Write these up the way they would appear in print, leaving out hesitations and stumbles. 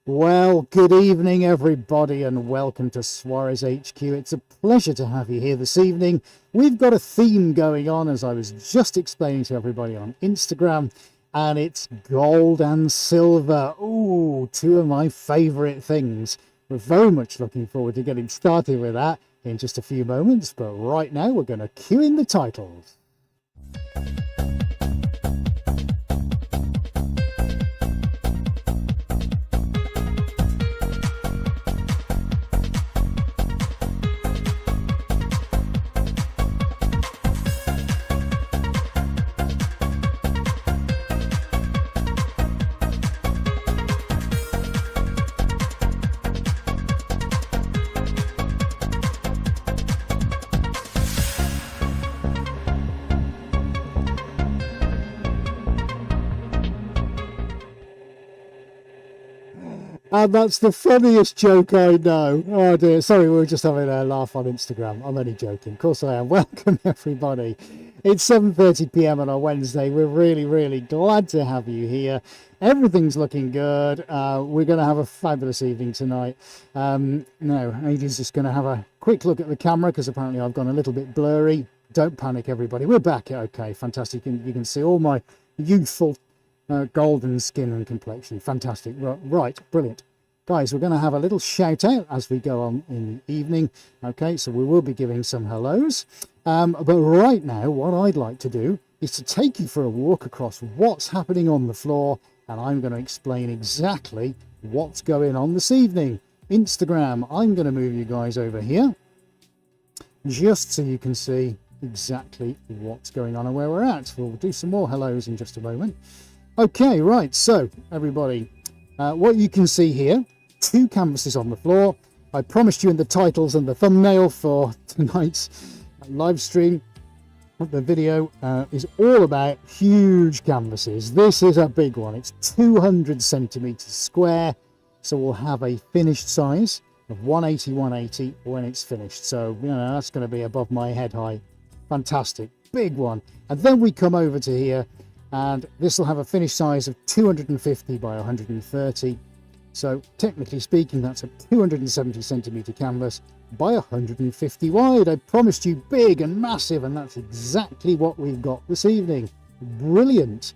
Well, good evening, everybody, and welcome to Suarez HQ. It's a pleasure to have you here this evening. We've got a theme going on, as I was just explaining to everybody on Instagram, and it's gold and silver. Ooh, two of my favorite things. We're very much looking forward to getting started with that in just a few moments, but right now we're going to cue in the titles. And that's the funniest joke I know. Oh dear, sorry, we were just having a laugh on Instagram. I'm only joking. Of course I am. Welcome everybody. It's 7:30 p.m. on a Wednesday. We're really glad to have you here. Everything's looking good. We're going to have a fabulous evening tonight. No, Adrian's just going to have a quick look at the camera because apparently I've gone a little bit blurry. Don't panic, everybody. We're back. Okay, fantastic. You can see all my youthful golden skin and complexion. Fantastic. Right, brilliant. Guys, we're going to have a little shout out as we go on in the evening. Okay, so we will be giving some hellos. But right now, what I'd like to do is to take you for a walk across what's happening on the floor, and I'm going to explain exactly what's going on this evening. Instagram, I'm going to move you guys over here just so you can see exactly what's going on and where we're at. We'll do some more hellos in just a moment. Okay, right, so everybody, what you can see here, two canvases on the floor. I promised you in the titles and the thumbnail for tonight's live stream. The video is all about huge canvases. This is a big one. It's 200 centimeters square, so we'll have a finished size of 180 when it's finished. So, you know, that's going to be above my head height. Fantastic, big one. And then we come over to here, and this will have a finished size of 250 by 130. So technically speaking, that's a 270 centimeter canvas by 150 wide. I promised you big and massive, and that's exactly what we've got this evening. Brilliant.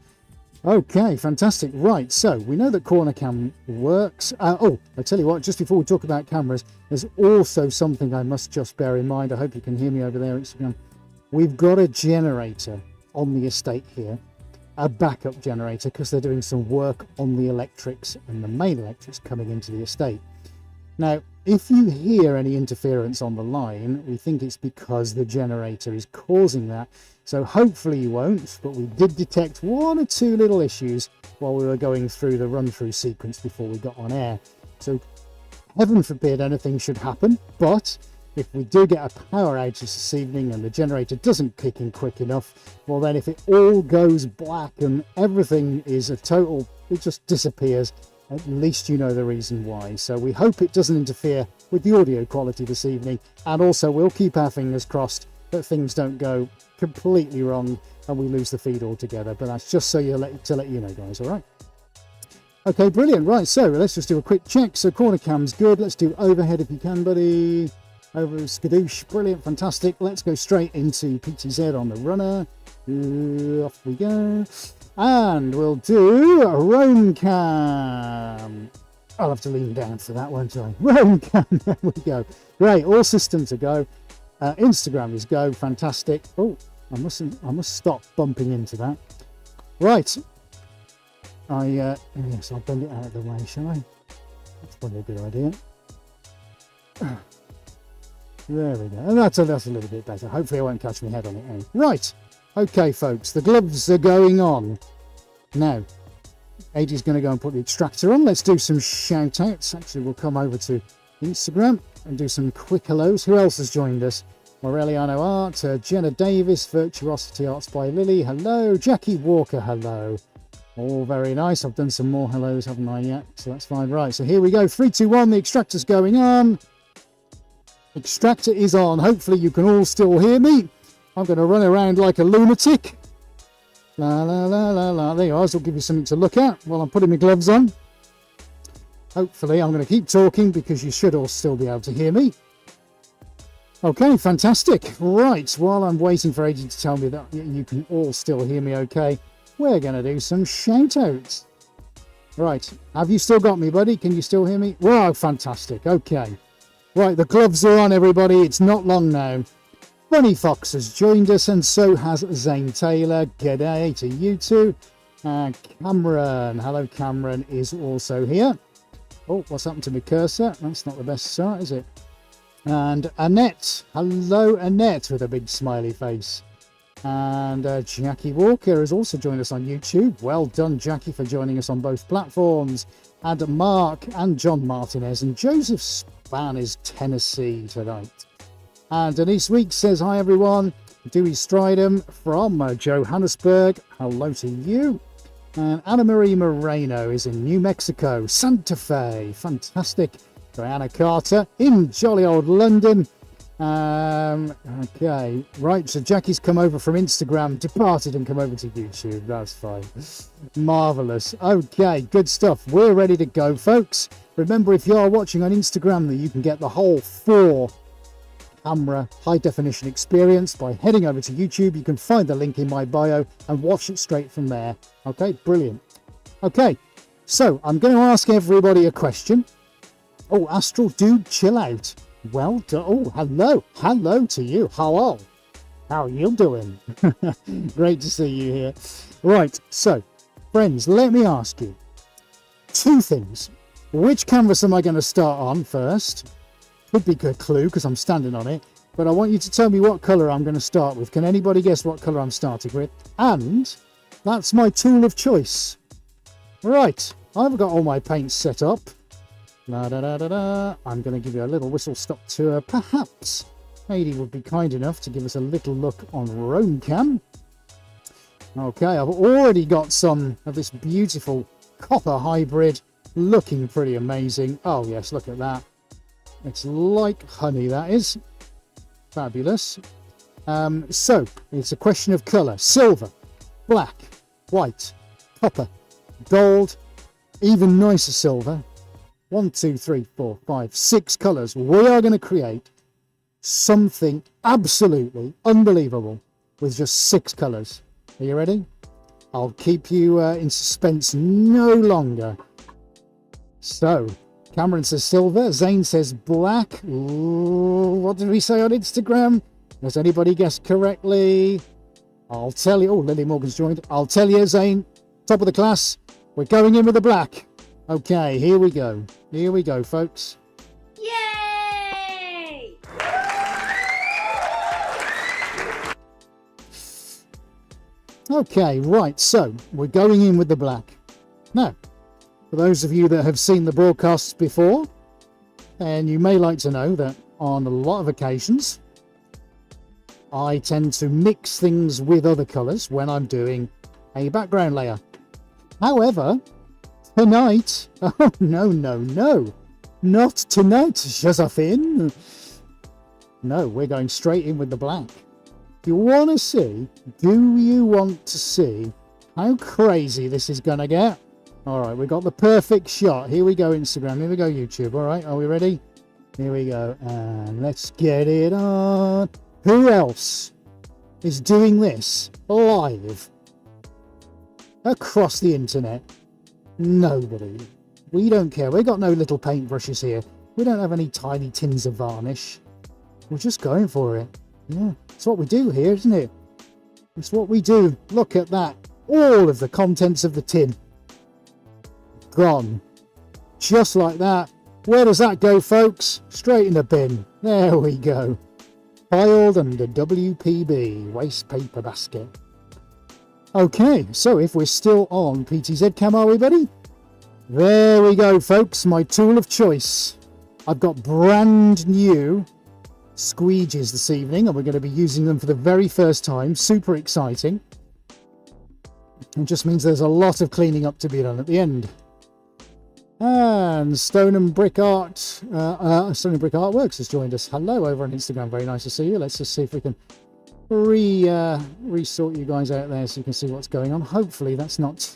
Okay, fantastic. Right, so we know that corner cam works. Oh, I tell you what, just before we talk about cameras, there's also something I must just bear in mind. I hope you can hear me over there, Instagram. We've got a generator on the estate here. A backup generator, because they're doing some work on the electrics and the main electrics coming into the estate. Now, if you hear any interference on the line, we think it's because the generator is causing that. So hopefully you won't, but we did detect one or two little issues while we were going through the run-through sequence before we got on air. So heaven forbid anything should happen, but if we do get a power outage this evening and the generator doesn't kick in quick enough, well then if it all goes black and everything is a total, it just disappears, at least you know the reason why. So we hope it doesn't interfere with the audio quality this evening, and also we'll keep our fingers crossed that things don't go completely wrong and we lose the feed altogether. But that's just so to let you know, guys. All right. Okay, brilliant. Right, so let's just do a quick check. So corner cam's good. Let's do overhead if you can, buddy. Over skadoosh, brilliant, fantastic. Let's go straight into PTZ on the runner. Off we go. And we'll do a roam cam. I'll have to lean down for that, won't I? Roam cam, there we go. Great, all systems are go. Instagram is go, fantastic. Oh, I must stop bumping into that. Right. Yes, I'll bend it out of the way, shall I? That's probably a good idea. There we go. And that's a little bit better. Hopefully I won't catch my head on it. Anyway. Right. Okay, folks. The gloves are going on. Now, Adie's going to go and put the extractor on. Let's do some shout outs. Actually, we'll come over to Instagram and do some quick hellos. Who else has joined us? Moreliano Art, Jenna Davis, Virtuosity Arts by Lily. Hello. Jackie Walker. Hello. All very nice. I've done some more hellos, haven't I yet? So that's fine. Right. So here we go. 3, 2, 1. The extractor's going on. Extractor is on. Hopefully you can all still hear me. I'm going to run around like a lunatic. La la la la la. There you are. This will give you something to look at while I'm putting my gloves on. Hopefully I'm going to keep talking because you should all still be able to hear me. Okay, fantastic. Right, while I'm waiting for Adrian to tell me that you can all still hear me okay, we're going to do some shout-outs. Right, have you still got me, buddy? Can you still hear me? Wow, fantastic. Okay. Right, the gloves are on, everybody. It's not long now. Bunny Fox has joined us, and so has Zane Taylor. G'day to you two. Cameron, hello Cameron, is also here. Oh, what's happened to my cursor? That's not the best start, is it? And Annette, hello Annette, with a big smiley face. And Jackie Walker has also joined us on YouTube. Well done, Jackie, for joining us on both platforms. And Mark and John Martinez and Joseph Span is Tennessee tonight. And Denise Weeks says, hi everyone. Dewey Stridham from Johannesburg, hello to you. And Anna Marie Moreno is in New Mexico, Santa Fe, fantastic. Diana Carter in jolly old London. Okay, right, so Jackie's come over from Instagram, departed and come over to YouTube. That's fine. Marvellous. Okay, good stuff. We're ready to go, folks. Remember, if you are watching on Instagram, that you can get the whole 4-camera high-definition experience by heading over to YouTube. You can find the link in my bio and watch it straight from there. Okay, brilliant. Okay, so I'm going to ask everybody a question. Oh, Astral Dude, chill out. Well done. Oh, hello to you. Hello, how are you doing? Great to see you here. Right, so friends, let me ask you 2 things. Which canvas am I going to start on first? Could be a clue because I'm standing on it, but I want you to tell me what colour I'm going to start with. Can anybody guess what colour I'm starting with? And that's my tool of choice. Right, I've got all my paints set up. I'm going to give you a little whistle stop tour. Perhaps Heidi would be kind enough to give us a little look on Roam Cam. Okay, I've already got some of this beautiful copper hybrid looking pretty amazing. Oh yes, look at that. It's like honey, that is. Fabulous. So, it's a question of colour. Silver, black, white, copper, gold, even nicer silver. 1, 2, 3, 4, 5, 6 colours. We are going to create something absolutely unbelievable with just 6 colours. Are you ready? I'll keep you in suspense no longer. So, Cameron says silver. Zane says black. Ooh, what did we say on Instagram? Has anybody guessed correctly? I'll tell you. Oh, Lily Morgan's joined. I'll tell you, Zane. Top of the class. We're going in with the black. Okay, here we go. Here we go, folks. Yay! Okay, right, so we're going in with the black. Now, for those of you that have seen the broadcasts before, then you may like to know that on a lot of occasions, I tend to mix things with other colours when I'm doing a background layer. However, tonight, oh no, not tonight, Josephine. No, we're going straight in with the black. Do you want to see how crazy this is going to get? All right, we've got the perfect shot. Here we go, Instagram. Here we go, YouTube. All right, are we ready? Here we go, and let's get it on. Who else is doing this live across the internet? Nobody. We don't care. We've got no little paintbrushes here. We don't have any tiny tins of varnish. We're just going for it. Yeah, it's what we do here, isn't it? It's what we do. Look at that. All of the contents of the tin gone. Just like that. Where does that go, folks? Straight in the bin. There we go. Piled under WPB, waste paper basket. Okay, so if we're still on PTZ cam, are we, buddy? There we go, folks. My tool of choice. I've got brand new squeegees this evening, and we're going to be using them for the very first time. Super exciting. It just means there's a lot of cleaning up to be done at the end. And Stone and Brick Artworks has joined us. Hello over on Instagram. Very nice to see you. Let's just see if we can resort you guys out there so you can see what's going on. Hopefully that's not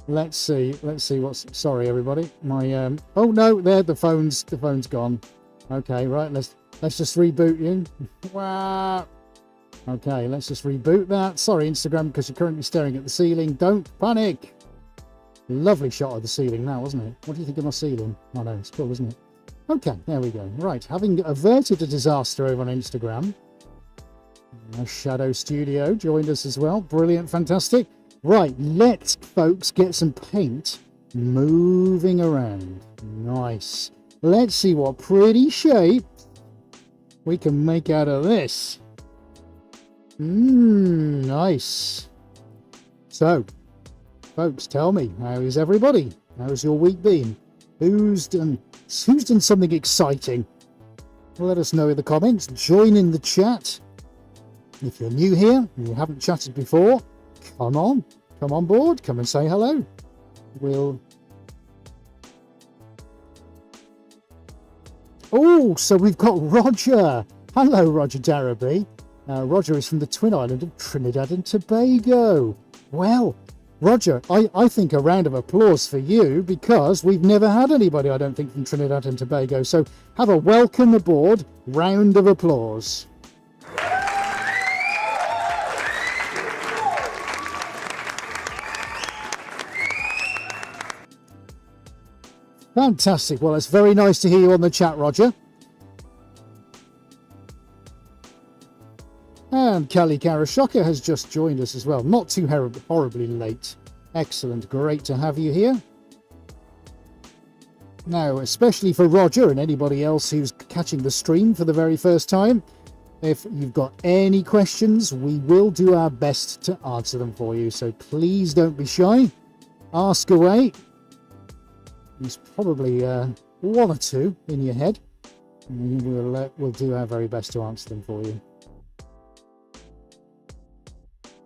Let's see what's, sorry everybody, my oh no, there, the phone's gone. Okay, right, let's just reboot you. Wow. Okay, let's just reboot that. Sorry Instagram, because you're currently staring at the ceiling. Don't panic. Lovely shot of the ceiling now, wasn't it? What do you think of my ceiling? Oh no, it's cool, isn't it? Okay, there we go. Right, having averted a disaster over on Instagram, Shadow Studio joined us as well. Brilliant, fantastic. Right, let's, folks, get some paint moving around. Nice. Let's see what pretty shape we can make out of this. Nice. So, folks, tell me, how is everybody? How's your week been? Who's done something exciting? Let us know in the comments. Join in the chat. If you're new here and you haven't chatted before, come on board, come and say hello. Oh, so we've got Roger. Hello, Roger Darrowby. Roger is from the twin island of Trinidad and Tobago. Well, Roger, I think a round of applause for you, because we've never had anybody, I don't think, from Trinidad and Tobago. So have a welcome aboard round of applause. Fantastic. Well, it's very nice to hear you on the chat, Roger. And Kelly Karashoka has just joined us as well. Not too horribly late. Excellent. Great to have you here. Now, especially for Roger and anybody else who's catching the stream for the very first time, if you've got any questions, we will do our best to answer them for you. So please don't be shy. Ask away. There's probably one or two in your head. And we'll do our very best to answer them for you.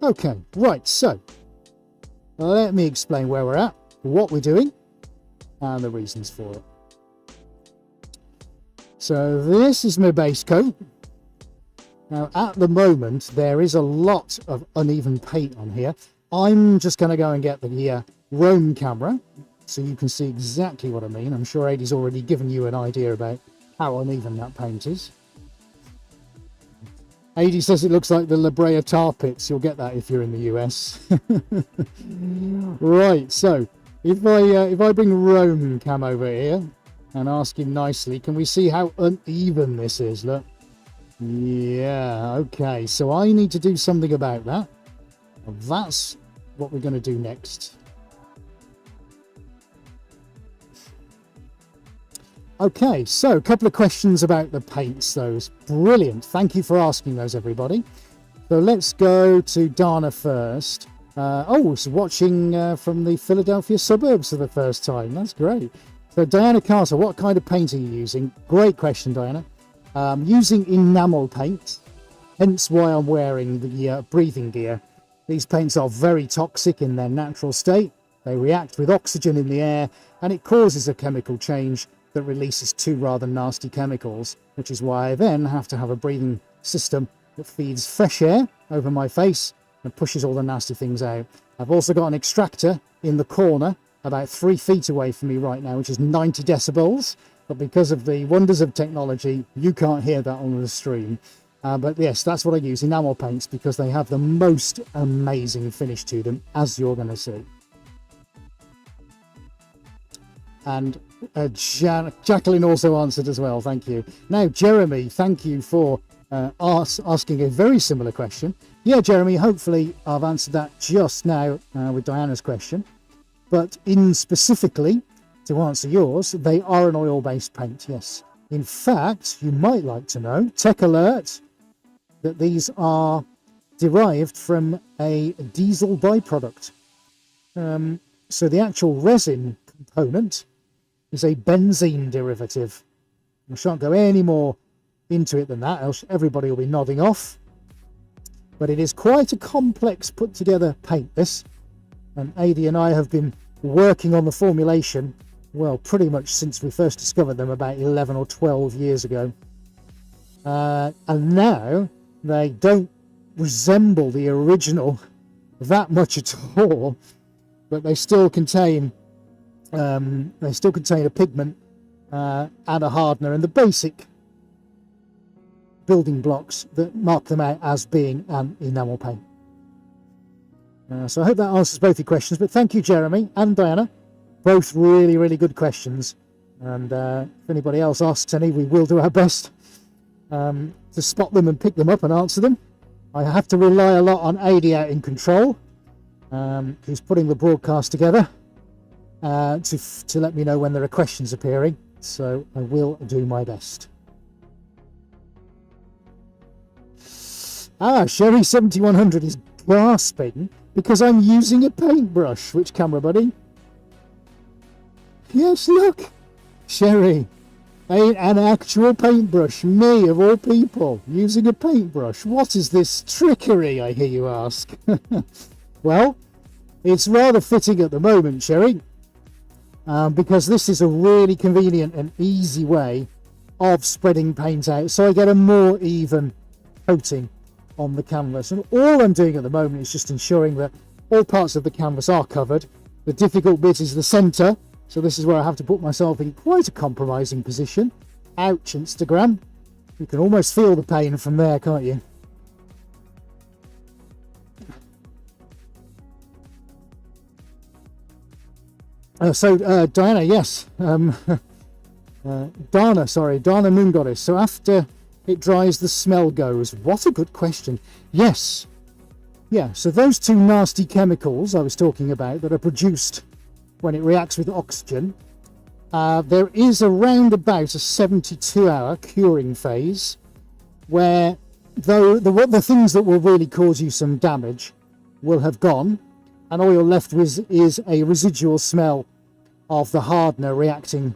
Okay, right, so let me explain where we're at, what we're doing, and the reasons for it. So this is my base coat. Now, at the moment, there is a lot of uneven paint on here. I'm just going to go and get the Roam camera, so you can see exactly what I mean. I'm sure Adie's already given you an idea about how uneven that paint is. Adie says it looks like the La Brea tar pits. You'll get that if you're in the US. Right, so if I bring Roam cam over here and ask him nicely, can we see how uneven this is? Look. Yeah, okay. So I need to do something about that. That's what we're going to do next. Okay, so a couple of questions about the paints. Those brilliant. Thank you for asking those, everybody. So let's go to Dana first. So watching from the Philadelphia suburbs for the first time. That's great. So Diana Carter, what kind of paint are you using? Great question, Diana. Using enamel paint, hence why I'm wearing the breathing gear. These paints are very toxic in their natural state. They react with oxygen in the air, and it causes a chemical change that releases two rather nasty chemicals, which is why I then have to have a breathing system that feeds fresh air over my face and pushes all the nasty things out. I've also got an extractor in the corner about 3 feet away from me right now, which is 90 decibels, but because of the wonders of technology, you can't hear that on the stream. But yes, that's what I use, enamel paints, because they have the most amazing finish to them, as you're going to see. And Jacqueline also answered as well, thank you. Now, Jeremy, thank you for asking a very similar question. Yeah, Jeremy, hopefully I've answered that just now with Diana's question. But in specifically, to answer yours, they are an oil-based paint, yes. In fact, you might like to know, tech alert, that these are derived from a diesel byproduct. So the actual resin component is a benzene derivative. I shan't go any more into it than that, else everybody will be nodding off. But it is quite a complex put together paint, this. And Adie and I have been working on the formulation, well, pretty much since we first discovered them about 11 or 12 years ago. And now they don't resemble the original that much at all. but they still contain a pigment and a hardener, and the basic building blocks that mark them out as being an enamel paint. So I hope that answers both your questions, but thank you, Jeremy and Diana. Both really, really good questions. And if anybody else asks any, we will do our best to spot them and pick them up and answer them. I have to rely a lot on AD out in control, who's putting the broadcast together to let me know when there are questions appearing. So I will do my best. Sherry 7100 is gasping because I'm using a paintbrush. Which camera, buddy? Yes, look. Sherry, an actual paintbrush. Me, of all people, using a paintbrush. What is this trickery, I hear you ask? Well, it's rather fitting at the moment, Sherry, because this is a really convenient and easy way of spreading paint out, so I get a more even coating on the canvas. And all I'm doing at the moment is just ensuring that all parts of the canvas are covered. The difficult bit is the center, so this is where I have to put myself in quite a compromising position. Ouch, Instagram. You can almost feel the pain from there, can't you? Diana, yes. Dana Moon Goddess. So after it dries, the smell goes. What a good question. Yes. Yeah, so those two nasty chemicals I was talking about that are produced when it reacts with oxygen, there is around about a 72-hour curing phase where the things that will really cause you some damage will have gone, and all you're left with is a residual smell of the hardener reacting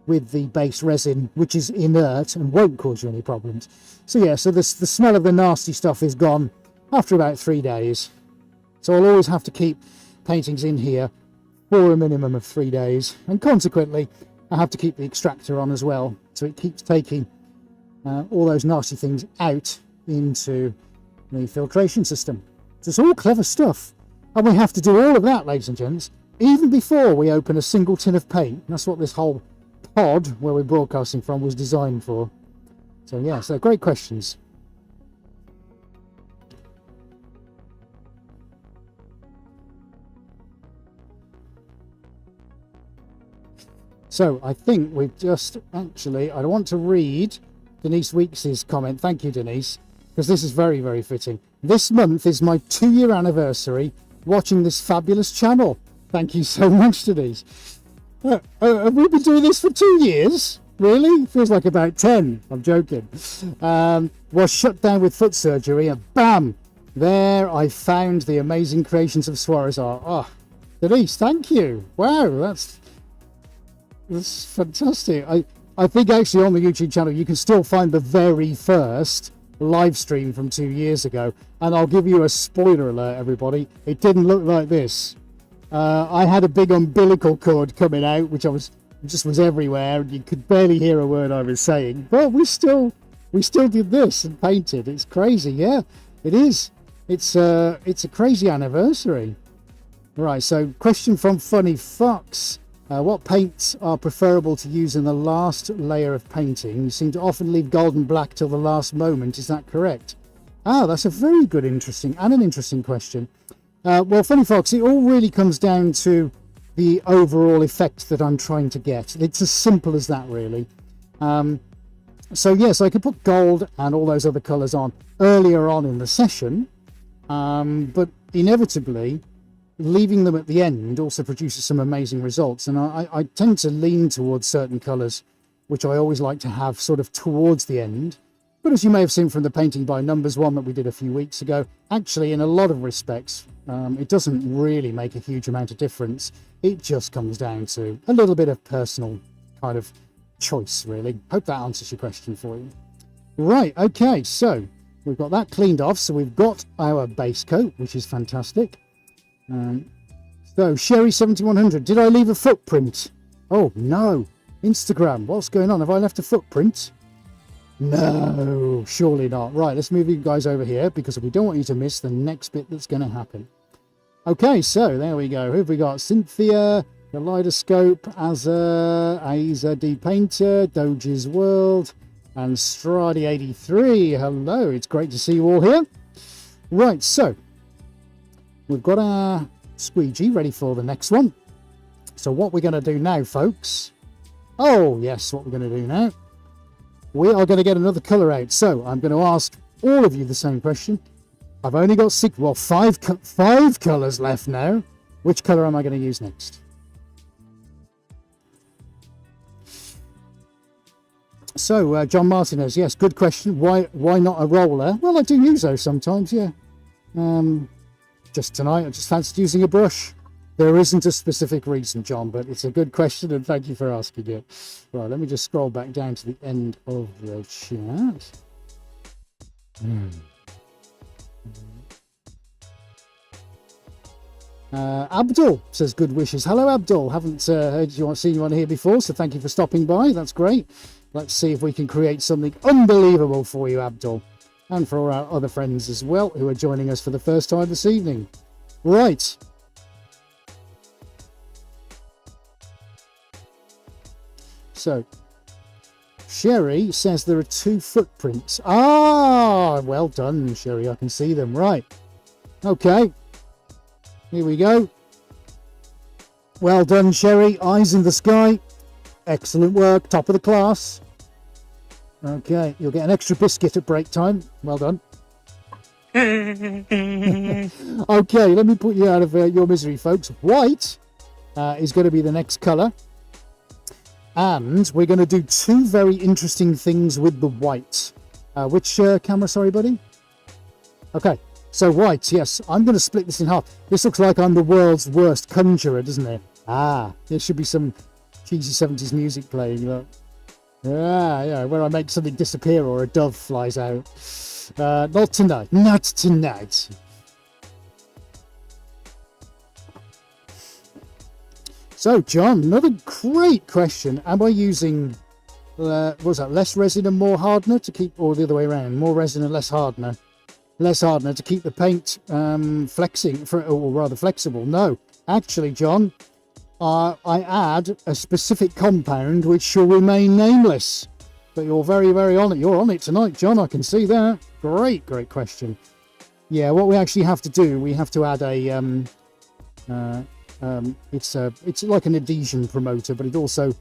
with the base resin, which is inert and won't cause you any problems. So yeah, so the smell of the nasty stuff is gone after about 3 days. So I'll always have to keep paintings in here for a minimum of 3 days, and consequently I have to keep the extractor on as well, so it keeps taking all those nasty things out into the filtration system. So it's all clever stuff, and we have to do all of that, ladies and gents, even before we open a single tin of paint. That's what this whole pod where we're broadcasting from was designed for. So yeah, so great questions. So I think we've just actually, I want to read Denise Weeks' comment. Thank you, Denise, because this is very, very fitting. This month is my 2-year anniversary watching this fabulous channel. Thank you so much, Denise. Have we been doing this for 2 years? Really? Feels like about 10. I'm joking. Was shut down with foot surgery, and bam! There I found the amazing creations of Suarez art. Oh, Denise, thank you. Wow, that's fantastic. I think actually on the YouTube channel you can still find the very first live stream from 2 years ago, and I'll give you a spoiler alert, everybody. It didn't look like this. I had a big umbilical cord coming out, which was everywhere, and you could barely hear a word I was saying. But we still did this and painted. It's crazy, yeah. It is. It's a crazy anniversary. Right. So, question from Funny Fox. What paints are preferable to use in the last layer of painting? You seem to often leave gold and black till the last moment. Is that correct? That's a very good, interesting question. Well, Funny Fox, it all really comes down to the overall effect that I'm trying to get. It's as simple as that, really. So yes, I could put gold and all those other colours on earlier on in the session, but inevitably leaving them at the end also produces some amazing results. And I tend to lean towards certain colours, which I always like to have sort of towards the end. But as you may have seen from the painting by numbers one that we did a few weeks ago, actually in a lot of respects, it doesn't really make a huge amount of difference. It just comes down to a little bit of personal kind of choice, really. Hope that answers your question for you. Right, okay, so we've got that cleaned off. So we've got our base coat, which is fantastic. So Sherry 7100, did I leave a footprint? Oh no, Instagram, what's going on? Have I left a footprint? No, surely not. Right, let's move you guys over here because we don't want you to miss the next bit that's going to happen. Okay, so there we go. Who have we got? Cynthia, Kaleidoscope, Aza D Painter, Doge's World, and Stradi83. Hello, it's great to see you all here. Right, so we've got our squeegee ready for the next one. So what we're going to do now, folks. Oh, yes, what we're going to do now. We are going to get another colour out. So I'm going to ask all of you the same question. I've only got five colours left now. Which colour am I going to use next? So, John Martinez, yes, good question. Why not a roller? Well, I do use those sometimes, yeah. Just tonight, I just fancied using a brush. There isn't a specific reason, John, but it's a good question, and thank you for asking it. Right, let me just scroll back down to the end of the chat. Abdul says good wishes. Hello, Abdul. Haven't seen you on here before, so thank you for stopping by. That's great. Let's see if we can create something unbelievable for you, Abdul, and for all our other friends as well who are joining us for the first time this evening. Right. So, Sherry says there are 2 footprints. Ah, well done, Sherry. I can see them. Right. Okay. Here we go. Well done, Sherry. Eyes in the sky. Excellent work. Top of the class. Okay. You'll get an extra biscuit at break time. Well done. Okay. Let me put you out of your misery, folks. White is going to be the next colour. And we're going to do 2 very interesting things with the white. Which camera, sorry, buddy? Okay, so white, yes. I'm going to split this in half. This looks like I'm the world's worst conjurer, doesn't it? Ah, there should be some cheesy 70s music playing. Look. Yeah, where I make something disappear or a dove flies out. Not tonight. Not tonight. So, John, another great question. Am I using, what was that, less resin and more hardener to keep, or the other way around, more resin and less hardener? Less hardener to keep the paint flexible. No, actually, John, I add a specific compound which shall remain nameless. But you're very, very on it. You're on it tonight, John. I can see that. Great question. Yeah, what we actually have to do, we have to add a, it's like an adhesion promoter, but it also,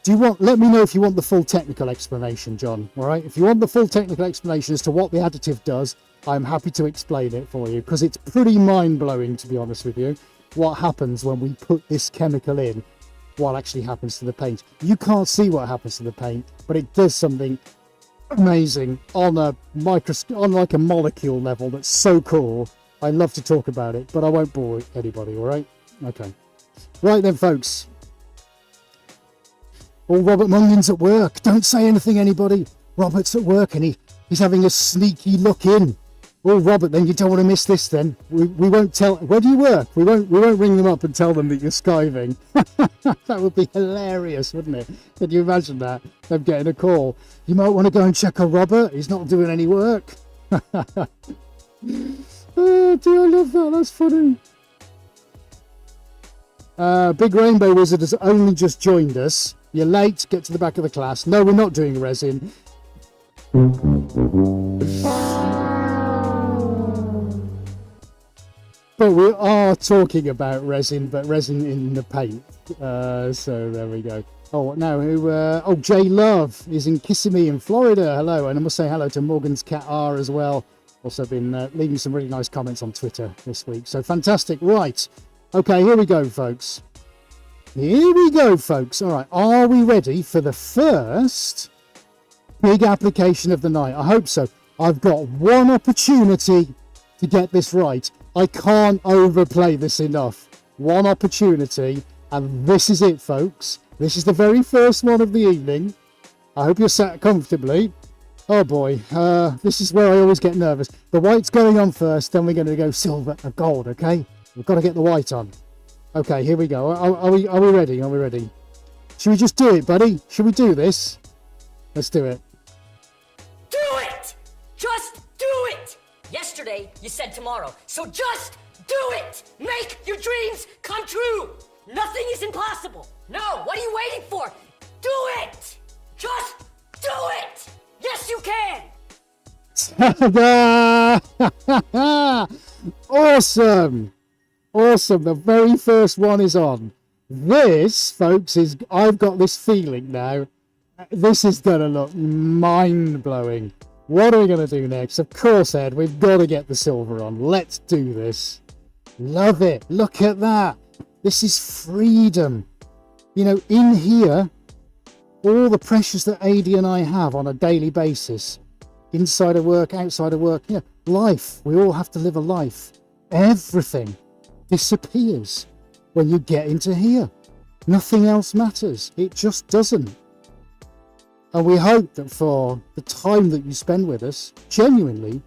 let me know if you want the full technical explanation, John. All right, if you want the full technical explanation as to what the additive does, I'm happy to explain it for you, because it's pretty mind-blowing, to be honest with you, what happens when we put this chemical in, what actually happens to the paint. You can't see what happens to the paint, but it does something amazing on a on like a molecule level. That's so cool. I love to talk about it, but I won't bore anybody. All right. Okay. Right then, folks. Oh, Robert Munion's at work. Don't say anything, anybody. Robert's at work and he's having a sneaky look in. Oh, Robert, then you don't want to miss this then. We won't tell. Where do you work? We won't ring them up and tell them that you're skiving. That would be hilarious, wouldn't it? Can you imagine that? Them getting a call. You might want to go and check on Robert. He's not doing any work. Oh, dear, I love that. That's funny. Big Rainbow Wizard has only just joined us. You're late. Get to the back of the class. No, we're not doing resin. But we are talking about resin, but resin in the paint. So there we go. Oh, now Jay Love is in Kissimmee in Florida. Hello, and I must say hello to Morgan's Cat R as well. Also been leaving some really nice comments on Twitter this week. So fantastic. Right. Okay, here we go, folks. All right, are we ready for the first big application of the night? I hope so. I've got one opportunity to get this right. I can't overplay this enough. One opportunity, and this is it, folks. This is the very first one of the evening. I hope you're sat comfortably. Oh boy, this is where I always get nervous. The white's going on first, then we're going to go silver and gold, okay? We've got to get the white on. Okay, here we go. Are we ready? Are we ready? Should we just do it, buddy? Should we do this? Let's do it. Do it! Just do it! Yesterday, you said tomorrow, so just Do it! Make your dreams come true! Nothing is impossible! No, what are you waiting for? Do it! Just do it! Yes, you can! Ta-da! Awesome! Awesome, the very first one is on. This, folks, is, I've got this feeling now, this is going to look mind-blowing. What are we going to do next? Of course, Ed, we've got to get the silver on. Let's do this. Love it. Look at that. This is freedom. You know, in here, all the pressures that AD and I have on a daily basis, inside of work, outside of work, you know, life. We all have to live a life. Everything disappears when you get into here. Nothing else matters. It just doesn't. And we hope that for the time that you spend with us, genuinely,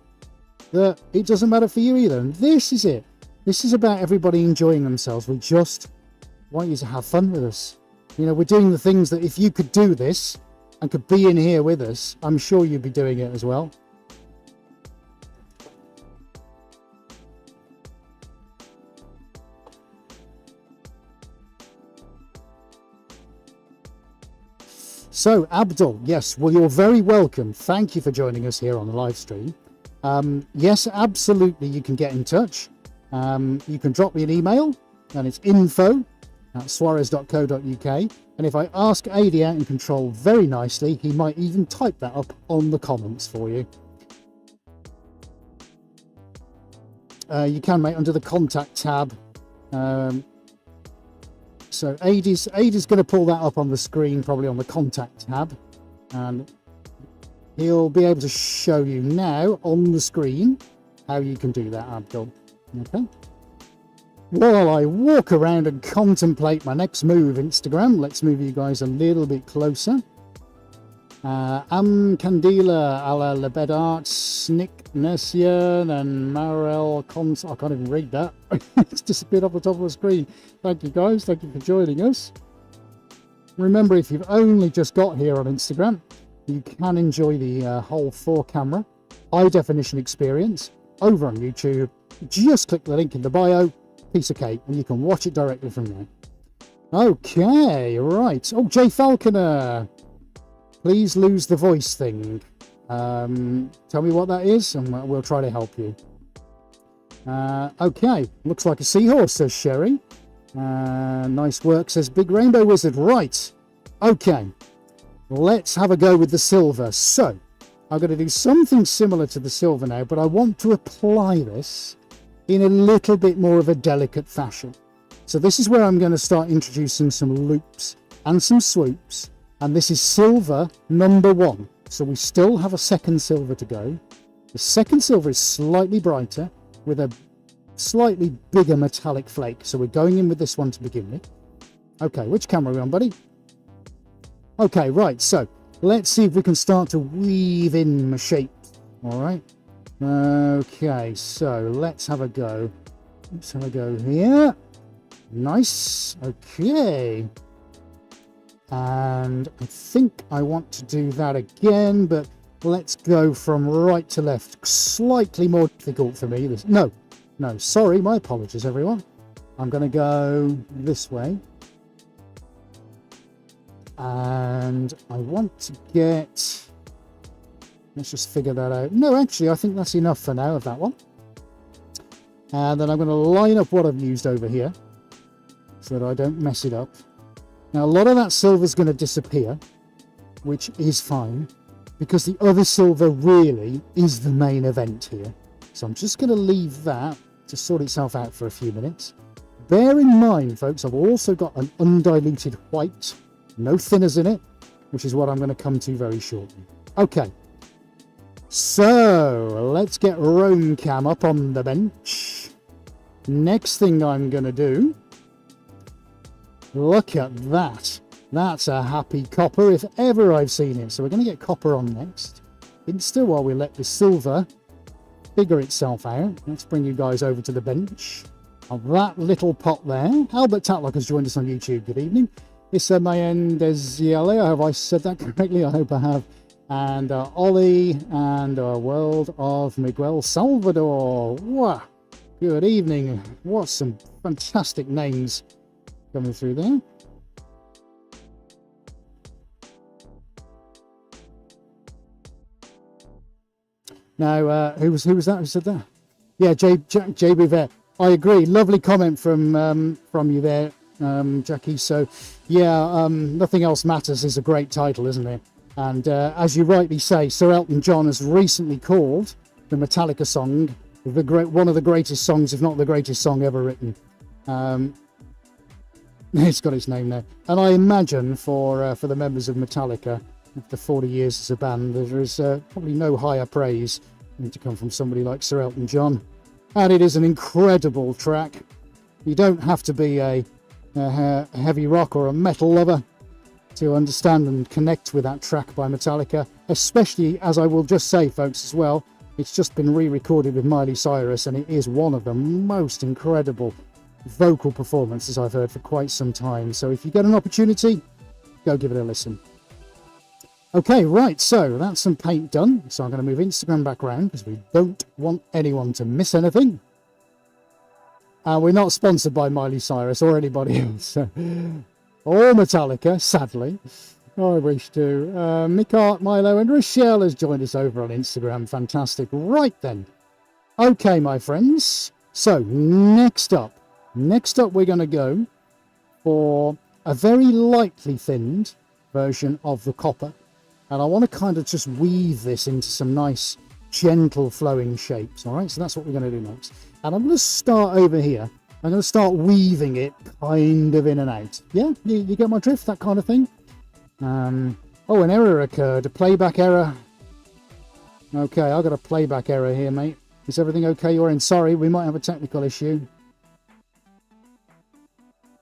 that it doesn't matter for you either. And this is it. This is about everybody enjoying themselves. We just want you to have fun with us. You know, we're doing the things that if you could do this and could be in here with us, I'm sure you'd be doing it as well. So, Abdul, yes, well, you're very welcome. Thank you for joining us here on the live stream. Yes, absolutely, you can get in touch. You can drop me an email, and it's info@suarez.co.uk. And if I ask Adi out in control very nicely, he might even type that up on the comments for you. You can, mate, under the contact tab. So Adi's going to pull that up on the screen, probably on the contact tab, and he'll be able to show you now on the screen how you can do that, Abdul. Okay. While I walk around and contemplate my next move, Instagram, let's move you guys a little bit closer. Candila, Ala Lebedart, Snick Nessian, and Marel Cons. I can't even read that. It's disappeared off the top of the screen. Thank you, guys. Thank you for joining us. Remember, if you've only just got here on Instagram, you can enjoy the whole 4-camera high definition experience over on YouTube. Just click the link in the bio, piece of cake, and you can watch it directly from there. Okay, right. Oh, Jay Falconer. Please lose the voice thing. Tell me what that is and we'll try to help you. Okay, looks like a seahorse, says Sherry. Nice work, says Big Rainbow Wizard. Right, okay, let's have a go with the silver. So, I'm going to do something similar to the silver now, but I want to apply this in a little bit more of a delicate fashion. So this is where I'm going to start introducing some loops and some swoops. And this is silver number 1. So we still have a second silver to go. The second silver is slightly brighter with a slightly bigger metallic flake. So we're going in with this one to begin with. Okay, which camera are we on, buddy? Okay, right. So let's see if we can start to weave in my shape. All right. Okay, so let's have a go. Let's have a go here. Nice. Okay. And I think I want to do that again, but let's go from right to left. Slightly more difficult for me. No, sorry, my apologies, everyone. I'm going to go this way. And I want to get... Let's just figure that out. No, actually, I think that's enough for now of that one. And then I'm going to line up what I've used over here so that I don't mess it up. Now, a lot of that silver is going to disappear, which is fine, because the other silver really is the main event here. So I'm just going to leave that to sort itself out for a few minutes. Bear in mind, folks, I've also got an undiluted white, no thinners in it, which is what I'm going to come to very shortly. Okay, so let's get Roam Cam up on the bench. Next thing I'm going to do... Look at that. That's a happy copper if ever I've seen it. So we're going to get copper on next. Still while we let the silver figure itself out. Let's bring you guys over to the bench. Of that little pot there. Albert Tatlock has joined us on YouTube. Good evening. Issa Mayen Deziele. Have I said that correctly? I hope I have. And Ollie and World of Miguel Salvador. Wow. Good evening. What some fantastic names coming through there. Now, who was that? Who said that? Yeah, JB there. I agree. Lovely comment from you there, Jackie. So, yeah, Nothing Else Matters is a great title, isn't it? And as you rightly say, Sir Elton John has recently called the Metallica song one of the greatest songs, if not the greatest song ever written. It's got its name there. And I imagine for the members of Metallica, after 40 years as a band, there is probably no higher praise than to come from somebody like Sir Elton John. And it is an incredible track. You don't have to be a heavy rock or a metal lover to understand and connect with that track by Metallica, especially, as I will just say, folks, as well, it's just been re-recorded with Miley Cyrus, and it is one of the most incredible vocal performances I've heard for quite some time. So if you get an opportunity, go give it a listen. Okay, right, so that's some paint done. So I'm going to move Instagram back round because we don't want anyone to miss anything. And we're not sponsored by Miley Cyrus or anybody else. Or Metallica, sadly. I wish to. Mick Hart, Milo and Rochelle has joined us over on Instagram. Fantastic. Right then. Okay, my friends. So next up we're going to go for a very lightly thinned version of the copper. And I want to kind of just weave this into some nice, gentle flowing shapes. All right, so that's what we're going to do next. And I'm going to start over here. I'm going to start weaving it kind of in and out. Yeah, you get my drift, that kind of thing. Oh, an error occurred, a playback error. Okay, I've got a playback error here, mate. Is everything okay? You're in? Sorry, we might have a technical issue.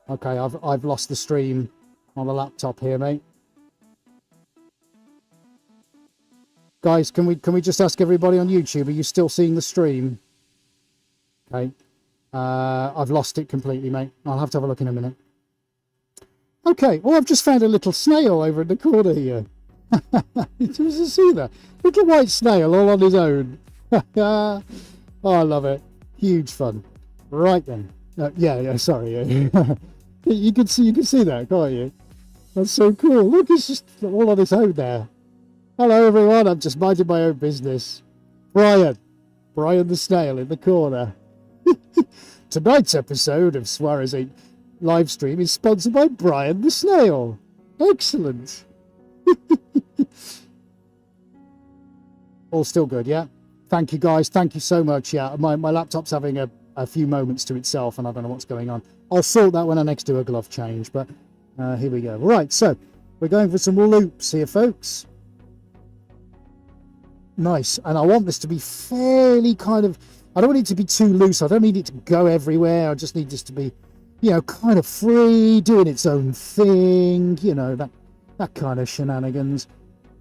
Okay, I've lost the stream on the laptop here, mate. Guys, can we just ask everybody on YouTube, are you still seeing the stream? Okay. I've lost it completely, mate. I'll have to have a look in a minute. Okay, well, I've just found a little snail over in the corner here. Did you see that? Little white snail all on his own. Oh, I love it. Huge fun. Right then. Yeah, sorry. You can see that, can't you? That's so cool. Look, it's just all on its own there. Hello, everyone. I'm just minding my own business. Brian the snail in the corner. Tonight's episode of Suarez 8 live stream is sponsored by Brian the snail. Excellent. All still good, yeah? Thank you, guys. Thank you so much. Yeah, my laptop's having a few moments to itself, and I don't know what's going on. I'll sort that when I next do a glove change, but here we go. Right, so we're going for some loops here, folks. Nice. And I want this to be fairly kind of... I don't want it to be too loose. I don't need it to go everywhere. I just need this to be, you know, kind of free, doing its own thing, you know, that kind of shenanigans.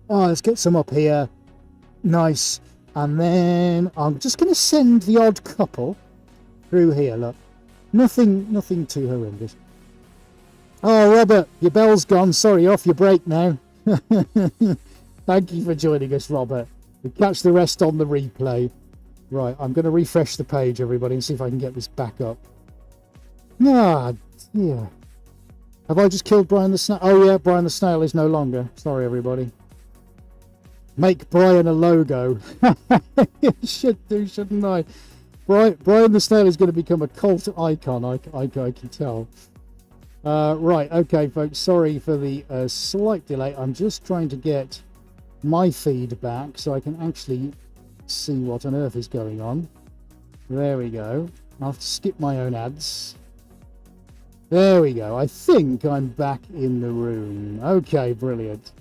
Oh, let's get some up here. Nice. And then I'm just going to send the odd couple through here, look. Nothing too horrendous. Oh, Robert, your bell's gone. Sorry, you're off your break now. Thank you for joining us, Robert. We'll catch the rest on the replay. Right, I'm going to refresh the page, everybody, and see if I can get this back up. Ah, yeah. Have I just killed Brian the Snail? Oh, yeah, Brian the Snail is no longer. Sorry, everybody. Make Brian a logo. Should do, shouldn't I? Brian the Snail is going to become a cult icon, I can tell. Right, okay, folks, sorry for the slight delay. I'm just trying to get my feed back so I can actually see what on earth is going on. There we go. I'll have to skip my own ads. There we go. I think I'm back in the room. Okay, brilliant.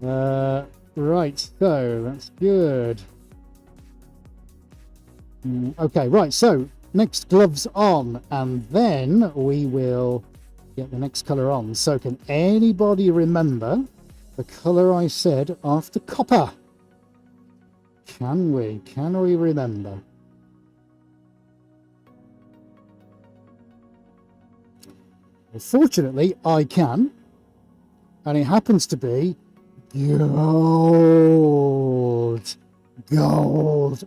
Right, so that's good. Okay, right, so next gloves on, and then we will get the next colour on. So can anybody remember the colour I said after copper? Can we remember? Well, fortunately, I can. And it happens to be gold. Gold.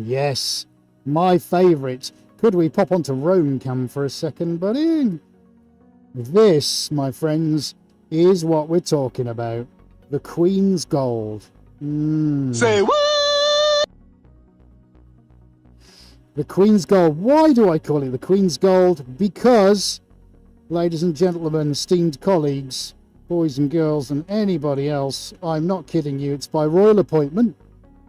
Yes. My favourite. Could we pop onto Rome Cam for a second, buddy? This, my friends, is what we're talking about. The Queen's Gold. Say what? The Queen's Gold. Why do I call it the Queen's Gold? Because, ladies and gentlemen, esteemed colleagues, boys and girls, and anybody else, I'm not kidding you, it's by royal appointment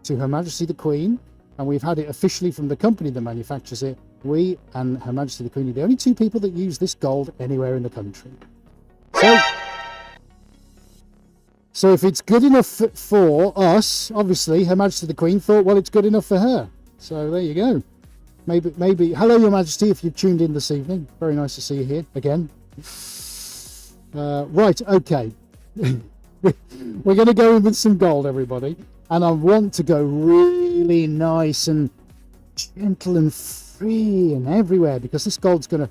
to Her Majesty the Queen, and we've had it officially from the company that manufactures it. We and Her Majesty the Queen are the only two people that use this gold anywhere in the country. So if it's good enough for us, obviously Her Majesty the Queen thought, well, it's good enough for her. So there you go. Maybe. Hello, Your Majesty, if you've tuned in this evening. Very nice to see you here again. Right, okay. We're going to go in with some gold, everybody. And I want to go really nice and gentle and free and everywhere, because this gold's going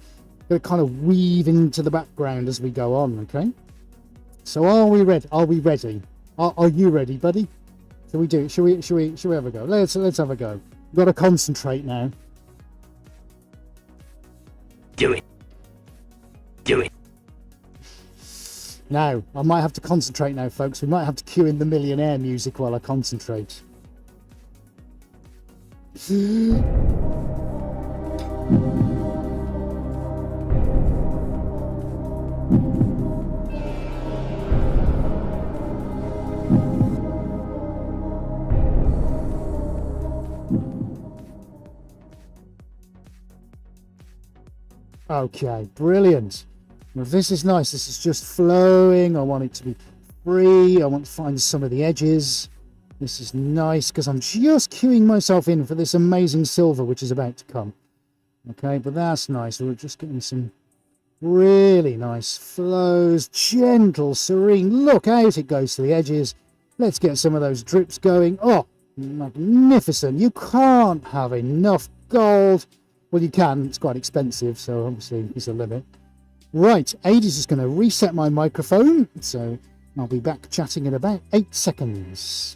to kind of weave into the background as we go on, okay? So are we ready? Are we ready? Are you ready, buddy? Shall we do it? Shall we have a go? Let's have a go. We've got to concentrate now. Do it. Do it. Now, I might have to concentrate now, folks. We might have to cue in the millionaire music while I concentrate. Okay, brilliant. Well, this is nice. This is just flowing. I want it to be free. I want to find some of the edges. This is nice because I'm just queuing myself in for this amazing silver which is about to come. Okay, but that's nice. We're just getting some really nice flows. Gentle, serene. Look out, it goes to the edges. Let's get some of those drips going. Oh, magnificent. You can't have enough gold. Well, you can. It's quite expensive, so obviously there's a limit. Right, Aid is just going to reset my microphone, so I'll be back chatting in about 8 seconds.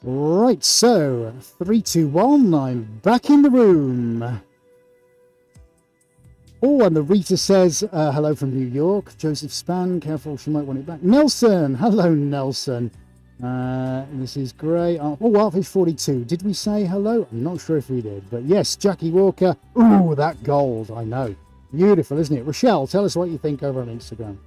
Right, so 3, 2, 1, I'm back in the room. Oh, and the Rita says, hello from New York. Joseph Span, careful, she might want it back. Nelson, hello, Nelson. This is great. Oh, Artfish 42. Did we say hello? I'm not sure if we did, but yes, Jackie Walker. Ooh, that gold, I know. Beautiful, isn't it? Rochelle, tell us what you think over on Instagram.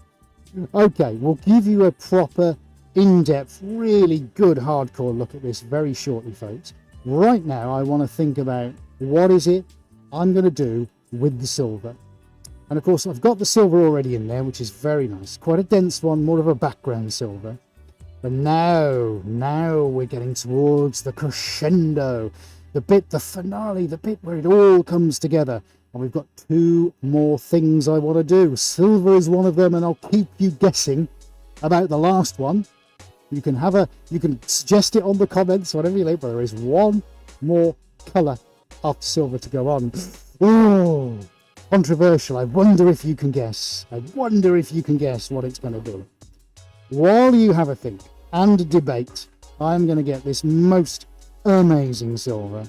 Okay, we'll give you a proper, in-depth, really good hardcore look at this very shortly, folks. Right now, I want to think about what is it I'm going to do with the silver. And of course I've got the silver already in there, which is very nice, quite a dense one, more of a background silver. But now we're getting towards the crescendo, the finale, the bit where it all comes together. And we've got 2 more things I want to do. Silver is one of them, and I'll keep you guessing about the last one. You can suggest it on the comments, whatever you like, but there is one more colour of silver to go on. Oh, controversial. I wonder if you can guess. I wonder if you can guess what it's going to do. While you have a think and debate, I'm going to get this most amazing silver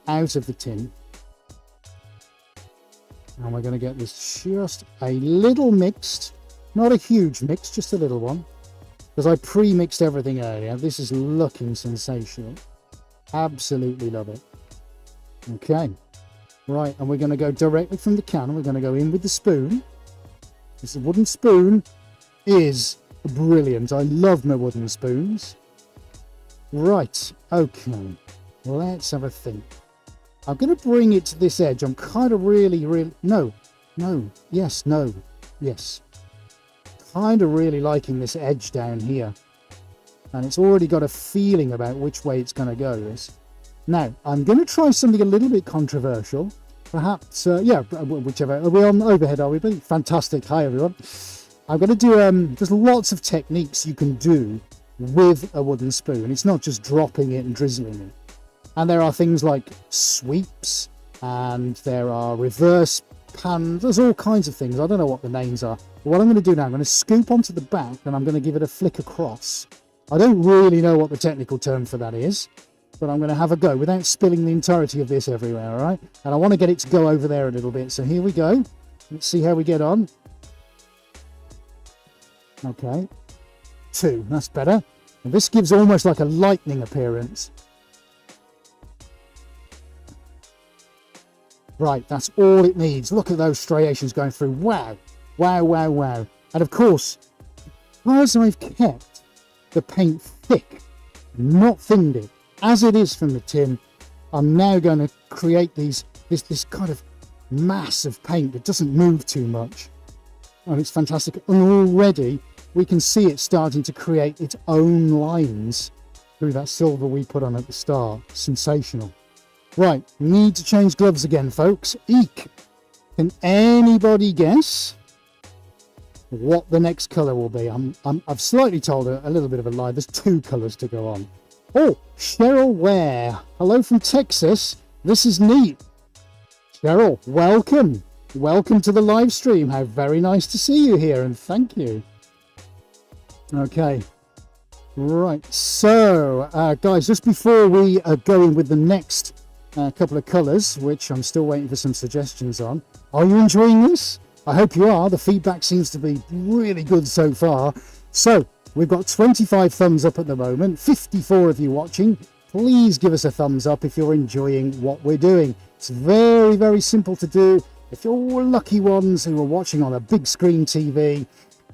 out of the tin. And we're going to get this just a little mixed. Not a huge mix, just a little one. Because I pre-mixed everything earlier. This is looking sensational. Absolutely love it. Okay. Right, and we're going to go directly from the can. We're going to go in with the spoon. This wooden spoon is brilliant. I love my wooden spoons. Right, okay. Let's have a think. I'm going to bring it to this edge. I'm kind of really... Yes. Kind of really liking this edge down here. And it's already got a feeling about which way it's going to go. Now, I'm going to try something a little bit controversial. Perhaps, whichever. Are we on overhead, are we? Fantastic. Hi, everyone. I'm going to do, there's lots of techniques you can do with a wooden spoon. It's not just dropping it and drizzling it. And there are things like sweeps. and there are reverse pans. There's all kinds of things. I don't know what the names are. But what I'm going to do now, I'm going to scoop onto the back and I'm going to give it a flick across. I don't really know what the technical term for that is, but I'm going to have a go without spilling the entirety of this everywhere, all right? And I want to get it to go over there a little bit. So here we go. Let's see how we get on. Okay. 2, that's better. And this gives almost like a lightning appearance. Right, that's all it needs. Look at those striations going through. Wow. Wow, wow, wow. And of course, because I've kept the paint thick, not thinned it, as it is from the tin, I'm now going to create this kind of mass of paint that doesn't move too much. And it's fantastic. And already we can see it starting to create its own lines through that silver we put on at the start. Sensational. Right, need to change gloves again, folks. Eek! Can anybody guess what the next colour will be? I've slightly told a little bit of a lie. There's 2 colours to go on. Oh, Cheryl Ware. Hello from Texas. This is neat. Cheryl, welcome. Welcome to the live stream. How very nice to see you here, and thank you. Okay. Right, so, guys, just before we go in with the next couple of colours, which I'm still waiting for some suggestions on. Are you enjoying this? I hope you are. The feedback seems to be really good so far. So we've got 25 thumbs up at the moment, 54 of you watching. Please give us a thumbs up if you're enjoying what we're doing. It's very, very simple to do. If you're lucky ones who are watching on a big screen TV,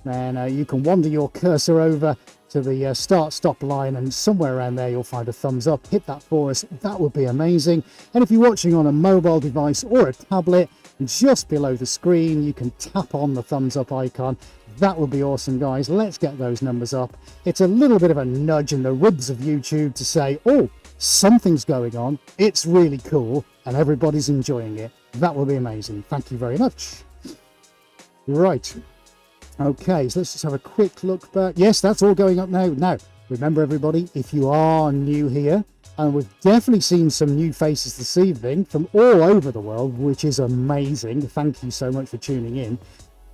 then you can wander your cursor over to the start-stop line, and somewhere around there you'll find a thumbs up. Hit that for us. That would be amazing. And if you're watching on a mobile device or a tablet, just below the screen you can tap on the thumbs up icon. That would be awesome, guys. Let's get those numbers up. It's a little bit of a nudge in the ribs of YouTube to say, oh, something's going on, it's really cool, and everybody's enjoying it. That will be amazing. Thank you very much. Right. Okay, so let's just have a quick look back. Yes, that's all going up now. Now, remember everybody, if you are new here, and we've definitely seen some new faces this evening from all over the world, which is amazing. Thank you so much for tuning in.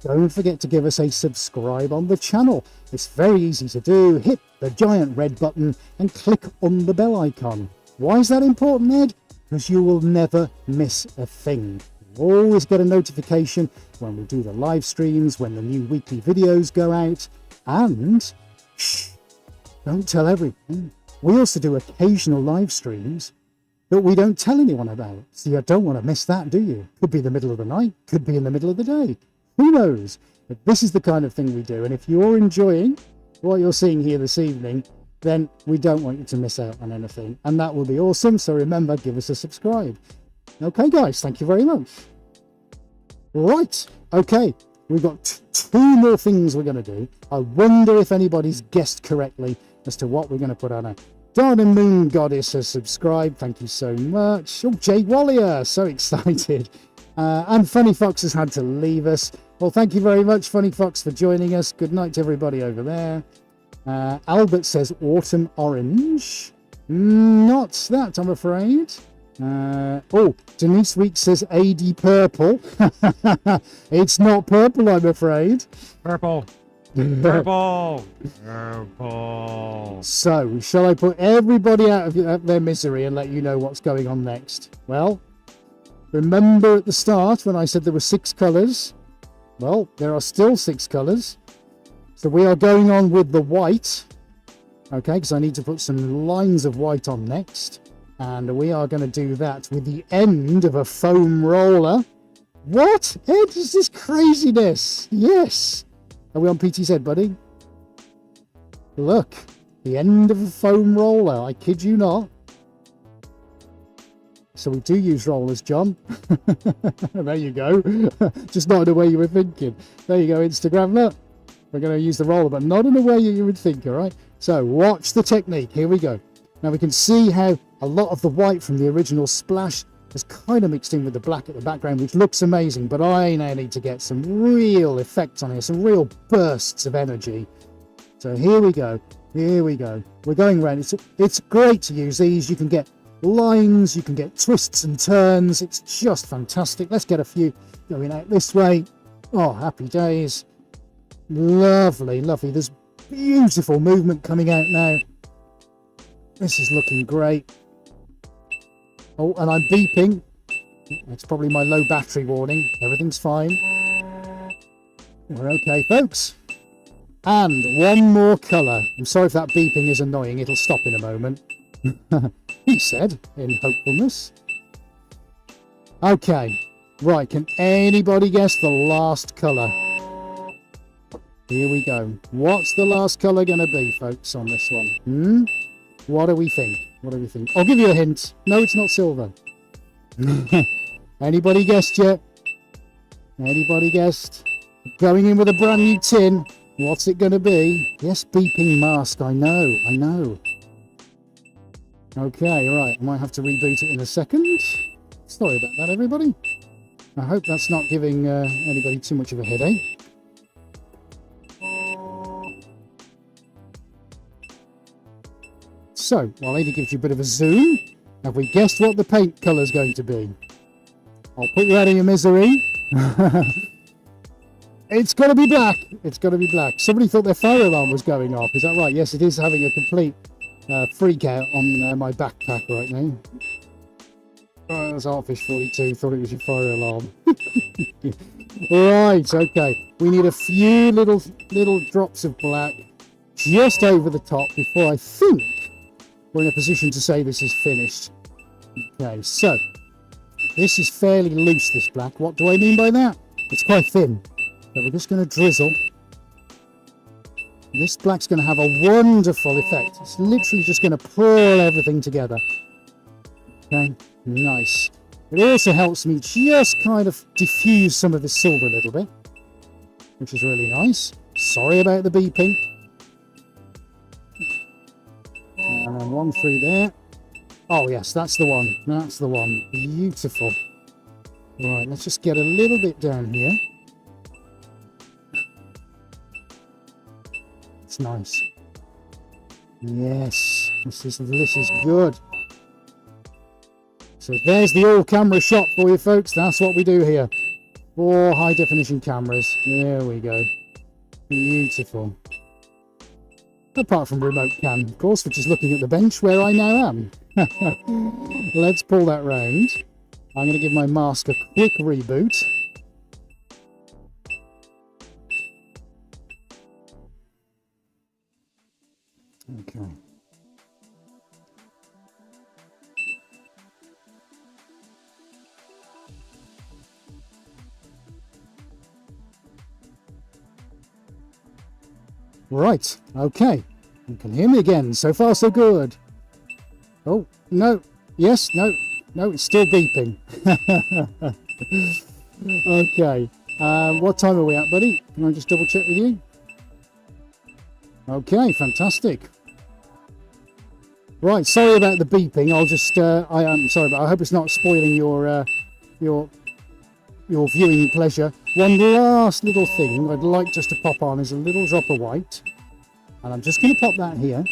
Don't forget to give us a subscribe on the channel. It's very easy to do. Hit the giant red button and click on the bell icon. Why is that important, Ed? Because you will never miss a thing. Always get a notification when we do the live streams, when the new weekly videos go out, and shh, don't tell everyone. We also do occasional live streams that we don't tell anyone about, so you don't want to miss that, do you? Could be the middle of the night, could be in the middle of the day, who knows? But this is the kind of thing we do, and if you're enjoying what you're seeing here this evening, then we don't want you to miss out on anything, and that will be awesome. So remember, give us a subscribe. Okay, guys, thank you very much. Right, okay, we've got 2 more things we're going to do. I wonder if anybody's guessed correctly as to what we're going to put on. A Darden Moon Goddess has subscribed. Thank you so much. Oh, Jay Wallier, so excited. And Funny Fox has had to leave us. Well, thank you very much, Funny Fox, for joining us. Good night to everybody over there. Albert says Autumn Orange. Not that, I'm afraid. Oh, Denise Weeks says AD Purple. It's not purple, I'm afraid. Purple. Purple. Purple. So, shall I put everybody out of their misery and let you know what's going on next? Well, remember at the start when I said there were 6 colours? Well, there are still 6 colours. So we are going on with the white. Okay, because I need to put some lines of white on next. And we are going to do that with the end of a foam roller. What? Ed, is this craziness? Yes. Are we on PTZ, buddy? Look, the end of a foam roller. I kid you not. So we do use rollers, John. There you go. Just not in the way you were thinking. There you go, Instagram. Look, we're going to use the roller, but not in the way you would think, all right? So watch the technique. Here we go. Now we can see how a lot of the white from the original splash is kind of mixed in with the black at the background, which looks amazing, but I now need to get some real effects on here, some real bursts of energy. So here we go. Here we go. We're going around. It's great to use these. You can get lines, you can get twists and turns. It's just fantastic. Let's get a few going out this way. Oh, happy days. Lovely, lovely. There's beautiful movement coming out now. This is looking great. Oh, and I'm beeping. It's probably my low battery warning. Everything's fine. We're okay, folks. And one more colour. I'm sorry if that beeping is annoying. It'll stop in a moment. He said, in hopefulness. Okay. Right, can anybody guess the last colour? Here we go. What's the last colour going to be, folks, on this one? What do we think? What do we think? I'll give you a hint. No, it's not silver. Anybody guessed yet? Anybody guessed? Going in with a brand new tin. What's it going to be? Yes, beeping mask. I know. Okay, right. I might have to reboot it in a second. Sorry about that, everybody. I hope that's not giving anybody too much of a headache. So, while Lady gives you a bit of a zoom, have we guessed what the paint colour is going to be? I'll put you out of your misery. It's got to be black. It's got to be black. Somebody thought their fire alarm was going off. Is that right? Yes, it is having a complete freak out on my backpack right now. Oh, that's Artfish 42. Thought it was your fire alarm. Right, okay. We need a few little drops of black just over the top before I think we're in a position to say this is finished. Okay, so this is fairly loose, this black. What do I mean by that? It's quite thin. So we're just going to drizzle. This black's going to have a wonderful effect. It's literally just going to pull everything together. Okay, nice. It also helps me just kind of diffuse some of the silver a little bit, which is really nice. Sorry about the beeping. And then one through there. Oh yes, that's the one. That's the one. Beautiful. Right, let's just get a little bit down here. It's nice. Yes, this is good. So there's the all camera shot for you, folks. That's what we do here. 4 high definition cameras. There we go. Beautiful. Apart from remote cam, of course, which is looking at the bench where I now am. Let's pull that round. I'm going to give my mask a quick reboot. Okay. Right, okay. You can hear me again. So far, so good. Oh, no. Yes, no, it's still beeping. Okay. What time are we at, buddy? Can I just double check with you? Okay, fantastic. Right, sorry about the beeping. I'll just, I am sorry, but I hope it's not spoiling your viewing pleasure. One last little thing I'd like just to pop on is a little drop of white. And I'm just going to pop that here.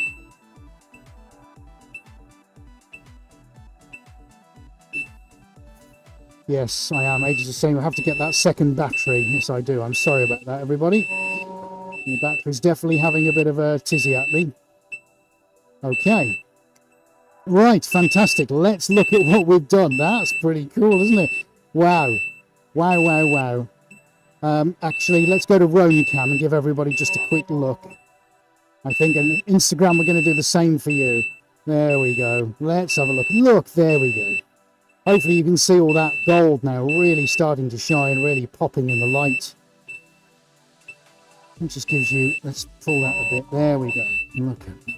Yes, I am. Ages the same. I have to get that second battery. Yes, I do. I'm sorry about that, everybody. The battery's definitely having a bit of a tizzy at me. Okay. Right, fantastic. Let's look at what we've done. That's pretty cool, isn't it? Wow. Wow, wow, wow. Actually, let's go to Roam Cam and give everybody just a quick look. I think on Instagram we're going to do the same for you. There we go. Let's have a look. Look, there we go. Hopefully you can see all that gold now really starting to shine, really popping in the light. It just gives you... Let's pull that a bit. There we go. Look at that.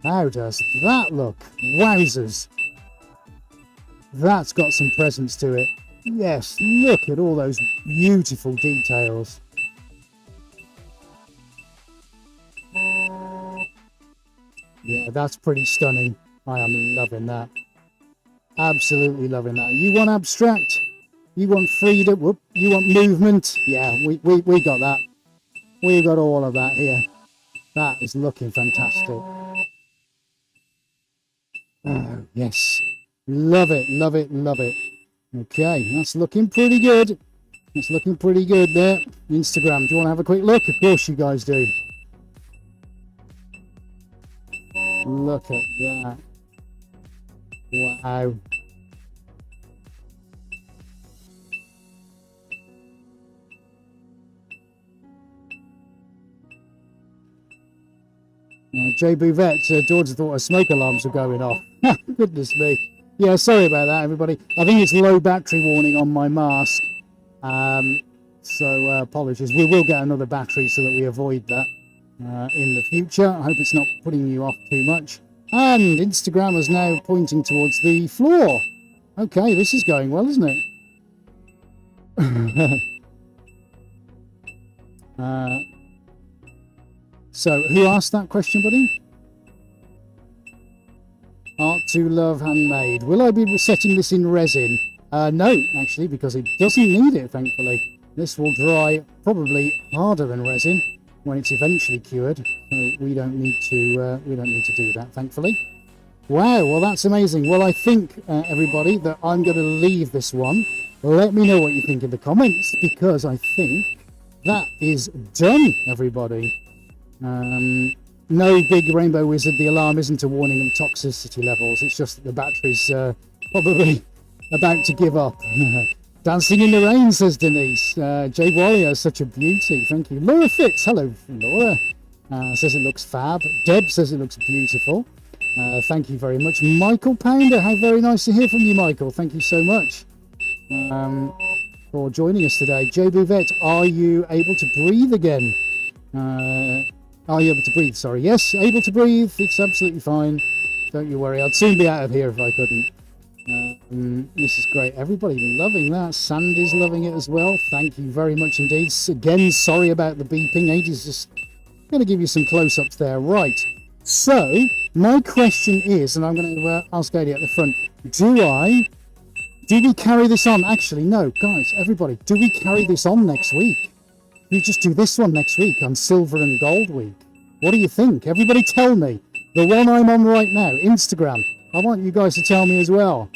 How does that look? Wowzers. That's got some presence to it. Yes, look at all those beautiful details. Yeah, that's pretty stunning. I am loving that. Absolutely loving that. You want abstract? You want freedom? Whoop. You want movement? Yeah, we got that. We got all of that here. That is looking fantastic. Oh, yes. Love it, love it, love it. Okay, that's looking pretty good. That's looking pretty good there. Instagram, do you want to have a quick look? Of course you guys do. Look at that. Wow. Jay Bouvet, Georgia thought her smoke alarms were going off. Goodness me. Yeah, sorry about that, everybody. I think it's low battery warning on my mask. So apologies. We will get another battery so that we avoid that in the future. I hope it's not putting you off too much. And Instagram is now pointing towards the floor. Okay, this is going well, isn't it? So, who asked that question, buddy? Art to Love Handmade. Will I be setting this in resin? No, actually, because it doesn't need it, thankfully. This will dry probably harder than resin when it's eventually cured. So we don't need to do that, thankfully. Wow, well that's amazing. Well, I think everybody that I'm going to leave this one. Let me know what you think in the comments, because I think that is done, everybody. No big Rainbow Wizard. The alarm isn't a warning of toxicity levels. It's just that the battery's probably about to give up. Dancing in the Rain, says Denise. Jay Warrior, such a beauty. Thank you. Laura Fitz. Hello, Laura. Says it looks fab. Deb says it looks beautiful. Thank you very much. Michael Pounder. How very nice to hear from you, Michael. Thank you so much for joining us today. Jay Bouvet, are you able to breathe again? Are you able to breathe? Sorry. Yes, able to breathe. It's absolutely fine. Don't you worry. I'd soon be out of here if I couldn't. This is great. Everybody loving that. Sandy's loving it as well. Thank you very much indeed. Again, sorry about the beeping. Ages just going to give you some close-ups there. Right. So, my question is, and I'm going to ask Adi at the front, do we carry this on? Actually, no. Guys, everybody, do we carry this on next week? We just do this one next week on Silver and Gold Week. What do you think? Everybody tell me. The one I'm on right now, Instagram. I want you guys to tell me as well.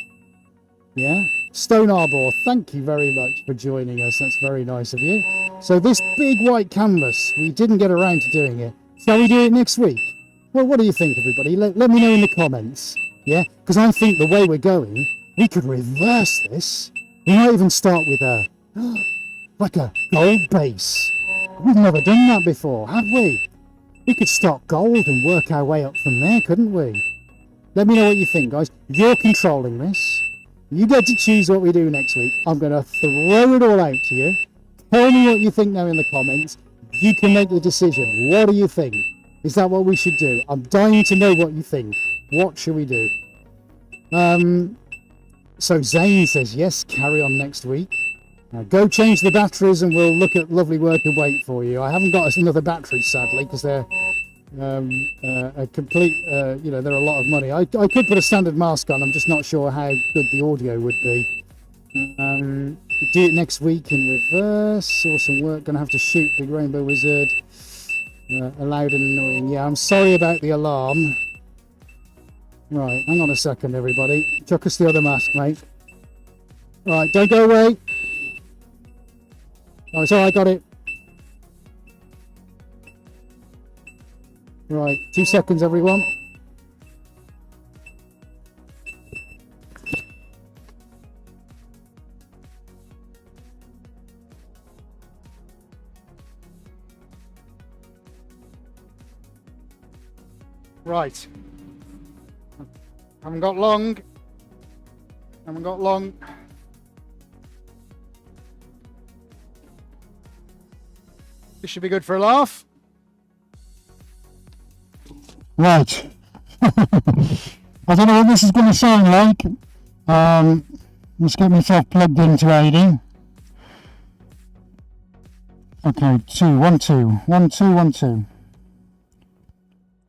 Yeah? Stone Arbor, thank you very much for joining us. That's very nice of you. So this big white canvas, we didn't get around to doing it. Shall we do it next week? Well, what do you think, everybody? Let me know in the comments. Yeah? Because I think the way we're going, we could reverse this. We might even start with a... like a gold base. We've never done that before, have we? We could start gold and work our way up from there, couldn't we? Let me know what you think, guys. You're controlling this. You get to choose what we do next week. I'm going to throw it all out to you. Tell me what you think now in the comments. You can make the decision. What do you think? Is that what we should do? I'm dying to know what you think. What should we do? So Zane says, yes, carry on next week. Go change the batteries and we'll look at lovely work and wait for you. I haven't got another battery, sadly, because they're a complete, they're a lot of money. I could put a standard mask on. I'm just not sure how good the audio would be. Do it next week in reverse. Awesome work. Gonna have to shoot Big Rainbow Wizard. Loud and annoying. Yeah, I'm sorry about the alarm. Right, hang on a second, everybody. Chuck us the other mask, mate. Right, don't go away. Oh, it's alright, got it. Right, 2 seconds, everyone. Right. Haven't got long. Haven't got long. This should be good for a laugh. Right. I don't know what this is going to sound like. Let's get myself plugged into AD. Okay, 2, 1, 2, 1, 2, 1, 2.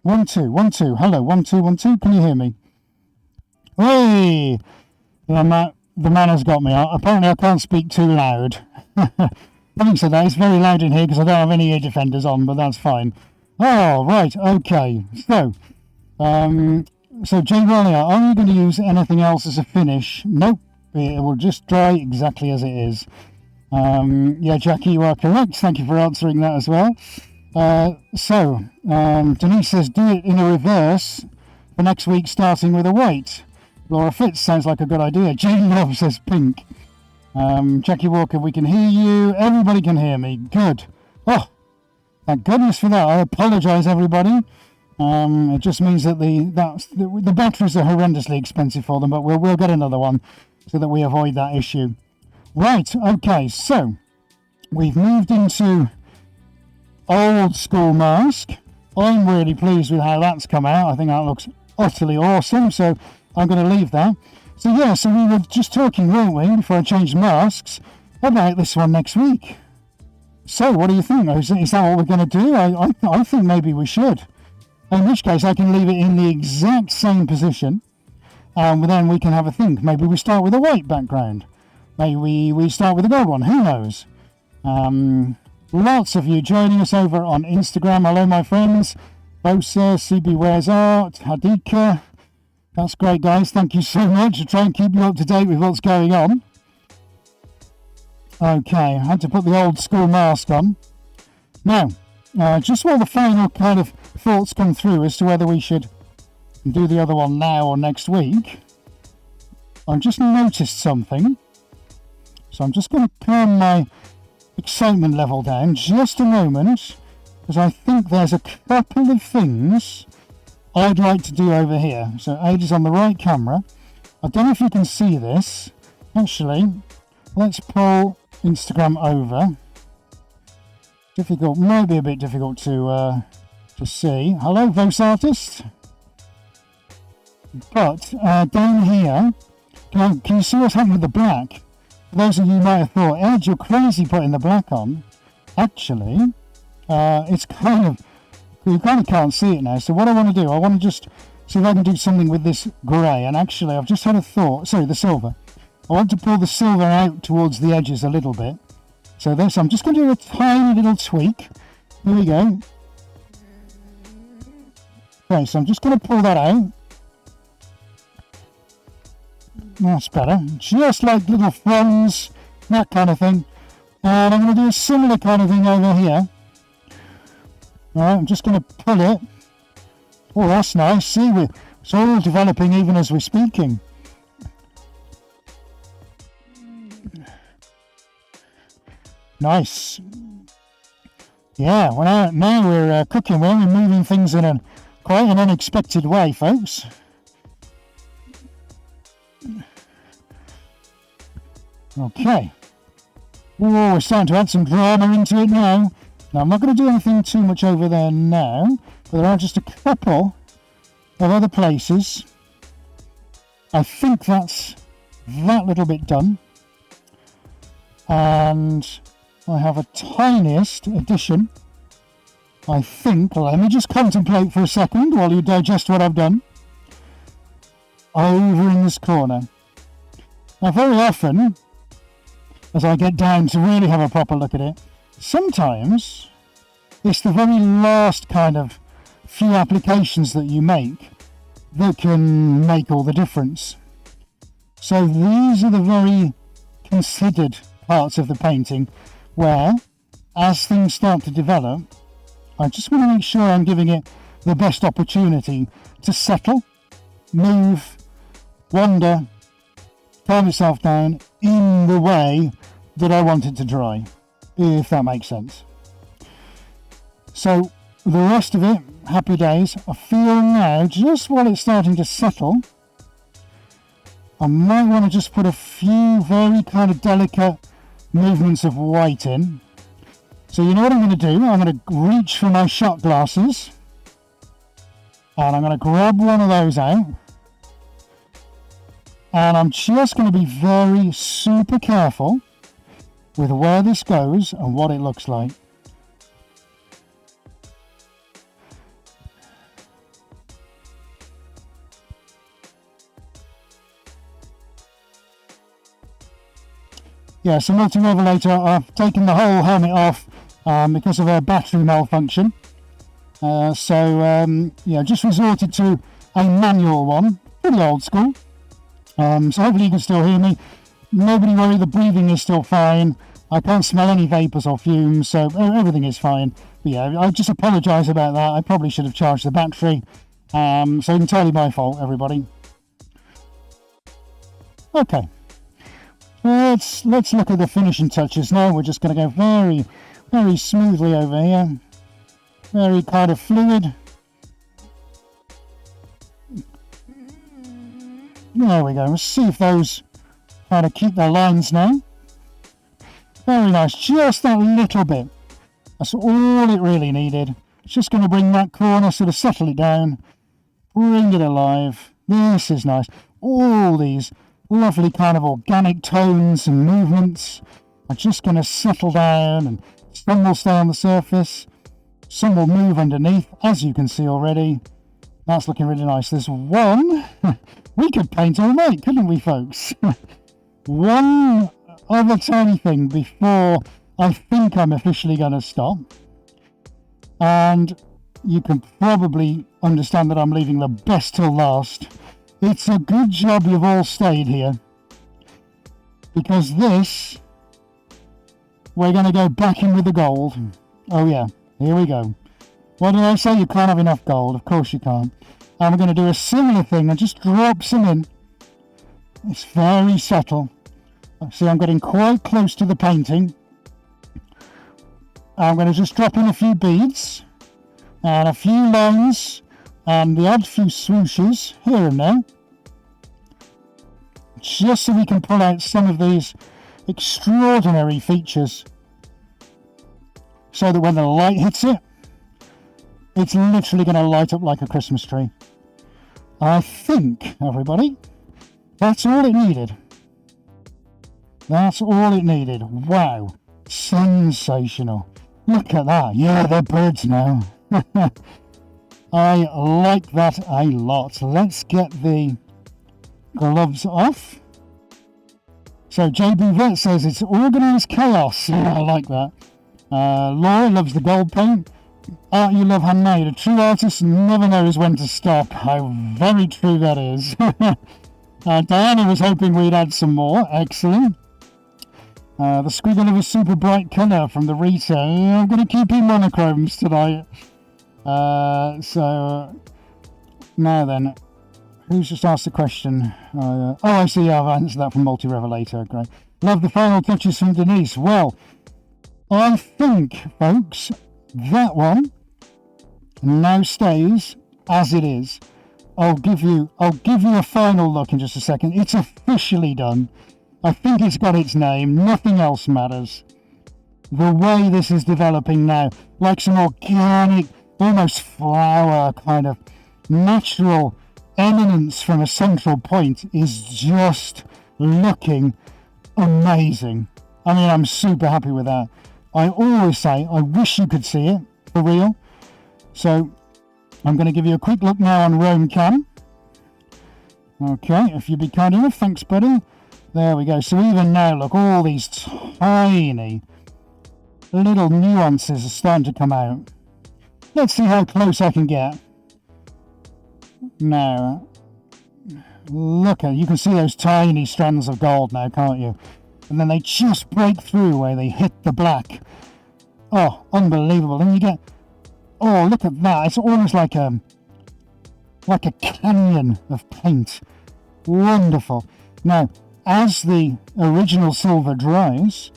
1, 2, 1, 2. Hello, 1, 2, 1, 2. Can you hear me? Hey! The man has got me. Apparently I can't speak too loud. Thanks for that. It's very loud in here because I don't have any ear defenders on, but that's fine. Oh, right. Okay. So, So Jay Rollier, are you going to use anything else as a finish? Nope, it will just dry exactly as it is. Yeah, Jackie, you are correct. Thank you for answering that as well. Denise says, do it in a reverse for next week, starting with a white. Laura Fitz sounds like a good idea. Jane Love says pink. Jackie Walker, we can hear you. Everybody can hear me. Good. Oh, thank goodness for that. I apologise, everybody. It just means that the batteries are horrendously expensive for them, but we'll get another one so that we avoid that issue. Right, okay, so we've moved into old school mask. I'm really pleased with how that's come out. I think that looks utterly awesome, so I'm going to leave that. So yeah, so we were just talking, weren't we, before I changed masks, about this one next week. So what do you think? Is that what we're going to do? I think maybe we should. In which case I can leave it in the exact same position, and then we can have a think. Maybe we start with a white background. Maybe we start with a gold one. Who knows? Lots of you joining us over on Instagram. Hello, my friends. Bosa, CB Wears Art, Hadika. That's great, guys. Thank you so much. I'll try and keep you up to date with what's going on. Okay, I had to put the old school mask on. Now, just while the final kind of thoughts come through as to whether we should do the other one now or next week, I've just noticed something. So I'm just going to calm my excitement level down just a moment, because I think there's a couple of things I'd like to do over here. So Ade is on the right camera. I don't know if you can see this. Actually, let's pull Instagram over. Difficult, maybe a bit difficult to see. Hello, Vos Artist. But down here, can you see what's happened with the black? For those of you who might have thought, Ed, you're crazy putting the black on. Actually, it's kind of, you kind of can't see it now. So what I want to do, I want to just see if I can do something with this grey. And actually, I've just had a thought, sorry, the silver. I want to pull the silver out towards the edges a little bit. So this, I'm just going to do a tiny little tweak. Here we go. Okay, so I'm just going to pull that out. That's better. Just like little fronds, that kind of thing. And I'm going to do a similar kind of thing over here. Alright, I'm just going to pull it. Oh, that's nice. See, it's all developing even as we're speaking. Nice. Yeah, well, now we're cooking. We're moving things in quite an unexpected way, folks. Okay. Oh, we're starting to add some drama into it now. Now, I'm not going to do anything too much over there now, but there are just a couple of other places. I think that's that little bit done. And I have a tiniest addition, I think. Let me just contemplate for a second while you digest what I've done. Over in this corner. Now, very often, as I get down to really have a proper look at it, sometimes it's the very last kind of few applications that you make that can make all the difference. So these are the very considered parts of the painting where, as things start to develop, I just want to make sure I'm giving it the best opportunity to settle, move, wander, calm itself down in the way that I want it to dry, if that makes sense. So the rest of it, happy days. I feel now, just while it's starting to settle, I might want to just put a few very kind of delicate movements of white in. So you know what I'm going to do? I'm going to reach for my shot glasses and I'm going to grab one of those out, and I'm just going to be very super careful with where this goes and what it looks like. Yeah, so multi-revelator, I've taken the whole helmet off because of a battery malfunction. Yeah, just resorted to a manual one, pretty old school. So hopefully you can still hear me. Nobody worry, the breathing is still fine. I can't smell any vapours or fumes, so everything is fine. But yeah, I just apologise about that. I probably should have charged the battery. So entirely my fault, everybody. Okay. Let's look at the finishing touches now. We're just going to go very, very smoothly over here. Very kind of fluid. There we go. Let's see if those kind of keep their lines now. Very nice. Just that little bit. That's all it really needed. It's just going to bring that corner, sort of settle it down. Bring it alive. This is nice. All these lovely kind of organic tones and movements are just going to settle down, and some will stay on the surface. Some will move underneath, as you can see already. That's looking really nice. There's one. We could paint all night, couldn't we, folks? One other tiny thing before I think I'm officially going to stop. And you can probably understand that I'm leaving the best till last. It's a good job you've all stayed here. Because this, we're going to go back in with the gold. Oh yeah, here we go. What did I say? You can't have enough gold. Of course you can't. And we're going to do a similar thing and just drop some in. It's very subtle. See, I'm getting quite close to the painting. I'm going to just drop in a few beads and a few lines and the odd few swooshes here and there, just so we can pull out some of these extraordinary features, so that when the light hits it, it's literally going to light up like a Christmas tree. I think, everybody, that's all it needed. That's all it needed. Wow. Sensational. Look at that. Yeah, they're birds now. I like that a lot. Let's get the gloves off. So JB Vet says it's organised chaos. Yeah, I like that. Laura loves the gold paint. Art you love handmade. A true artist never knows when to stop. How very true that is. Diana was hoping we'd add some more. Excellent. The squiggle of a super bright colour from the Rita. I'm going to keep in monochromes tonight. So now then, who's just asked the question? Oh, I see. I've answered that from Multi Revelator. Great. Love the final touches from Denise. Well, I think, folks, that one now stays as it is. I'll give you a final look in just a second. It's officially done. I think it's got its name. Nothing else matters. The way this is developing now, like some organic, almost flower kind of natural eminence from a central point, is just looking amazing. I mean, I'm super happy with that. I always say, I wish you could see it for real. So I'm going to give you a quick look now on Roam Cam. Okay, if you'd be kind enough, thanks, buddy. There we go. So even now, look, all these tiny little nuances are starting to come out. Let's see how close I can get. Now, look at, you can see those tiny strands of gold now, can't you? And then they just break through where they hit the black. Oh, unbelievable. And you get, oh, look at that. It's almost like a canyon of paint. Wonderful. Now, as the original silver dries,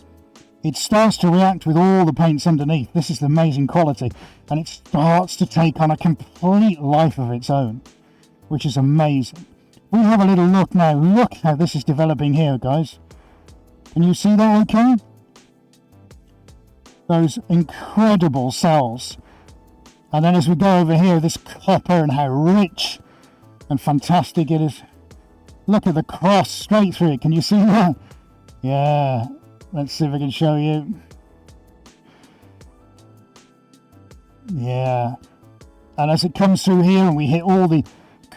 it starts to react with all the paints underneath. This is the amazing quality. And it starts to take on a complete life of its own, which is amazing. We'll have a little look now. Look how this is developing here, guys. Can you see that okay? Those incredible cells. And then as we go over here, this copper and how rich and fantastic it is. Look at the cross straight through it. Can you see that? Yeah. Let's see if I can show you. Yeah. And as it comes through here and we hit all the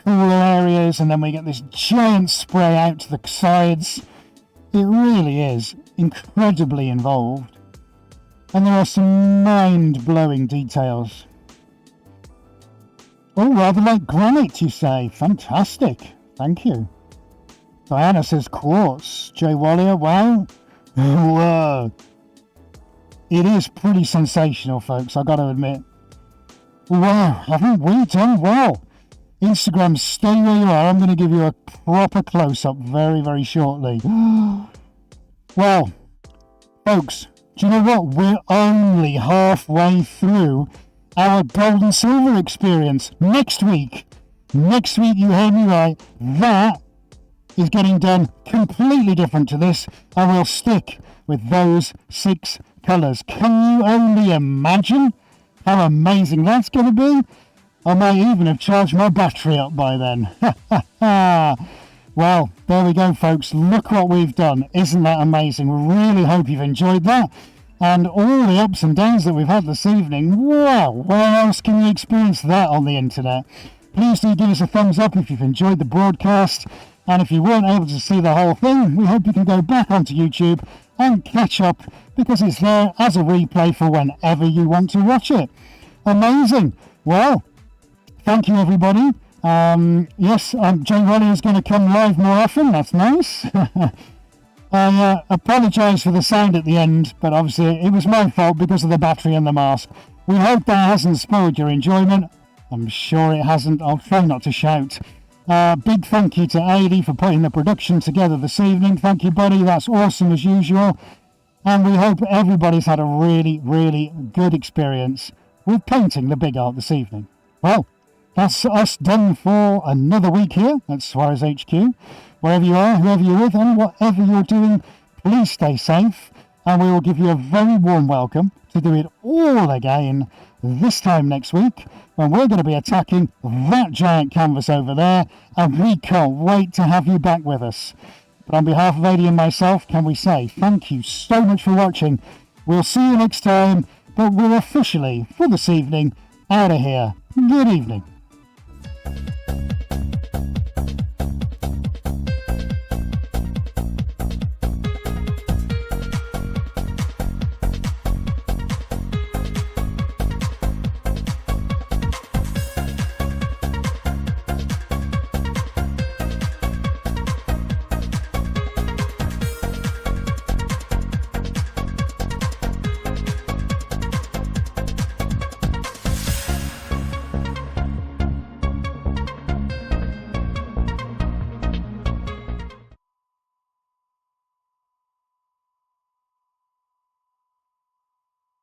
cooler areas, and then we get this giant spray out to the sides, it really is incredibly involved. And there are some mind-blowing details. Oh, rather like granite, you say. Fantastic. Thank you. Diana says quartz. Jay Wallier, wow. Whoa. It is pretty sensational, folks, I've got to admit. Wow, haven't we done well? Instagram, stay where you are. I'm going to give you a proper close-up very, very shortly. Well, folks, do you know what? We're only halfway through our gold and silver experience. Next week, you heard me right, that is getting done completely different to this, and we'll stick with those 6 colours. Can you only imagine how amazing that's going to be? I might even have charged my battery up by then. Well, there we go, folks. Look what we've done. Isn't that amazing? We really hope you've enjoyed that. And all the ups and downs that we've had this evening. Wow, where else can you experience that on the internet? Please do give us a thumbs up if you've enjoyed the broadcast. And if you weren't able to see the whole thing, we hope you can go back onto YouTube and catch up, because it's there as a replay for whenever you want to watch it. Amazing. Well, thank you, everybody. Yes, Jay Ronnie is going to come live more often. That's nice. I apologise for the sound at the end, but obviously it was my fault because of the battery and the mask. We hope that hasn't spoiled your enjoyment. I'm sure it hasn't. I'll try not to shout. Big thank you to Adi for putting the production together this evening. Thank you, buddy. That's awesome as usual. And we hope everybody's had a really, really good experience with painting the big art this evening. Well, that's us done for another week here at Suarez HQ. Wherever you are, whoever you're with, and whatever you're doing, please stay safe. And we will give you a very warm welcome to do it all again this time next week, when we're going to be attacking that giant canvas over there, and we can't wait to have you back with us. But on behalf of Adi and myself, can we say thank you so much for watching. We'll see you next time, but we're officially, for this evening, out of here. Good evening.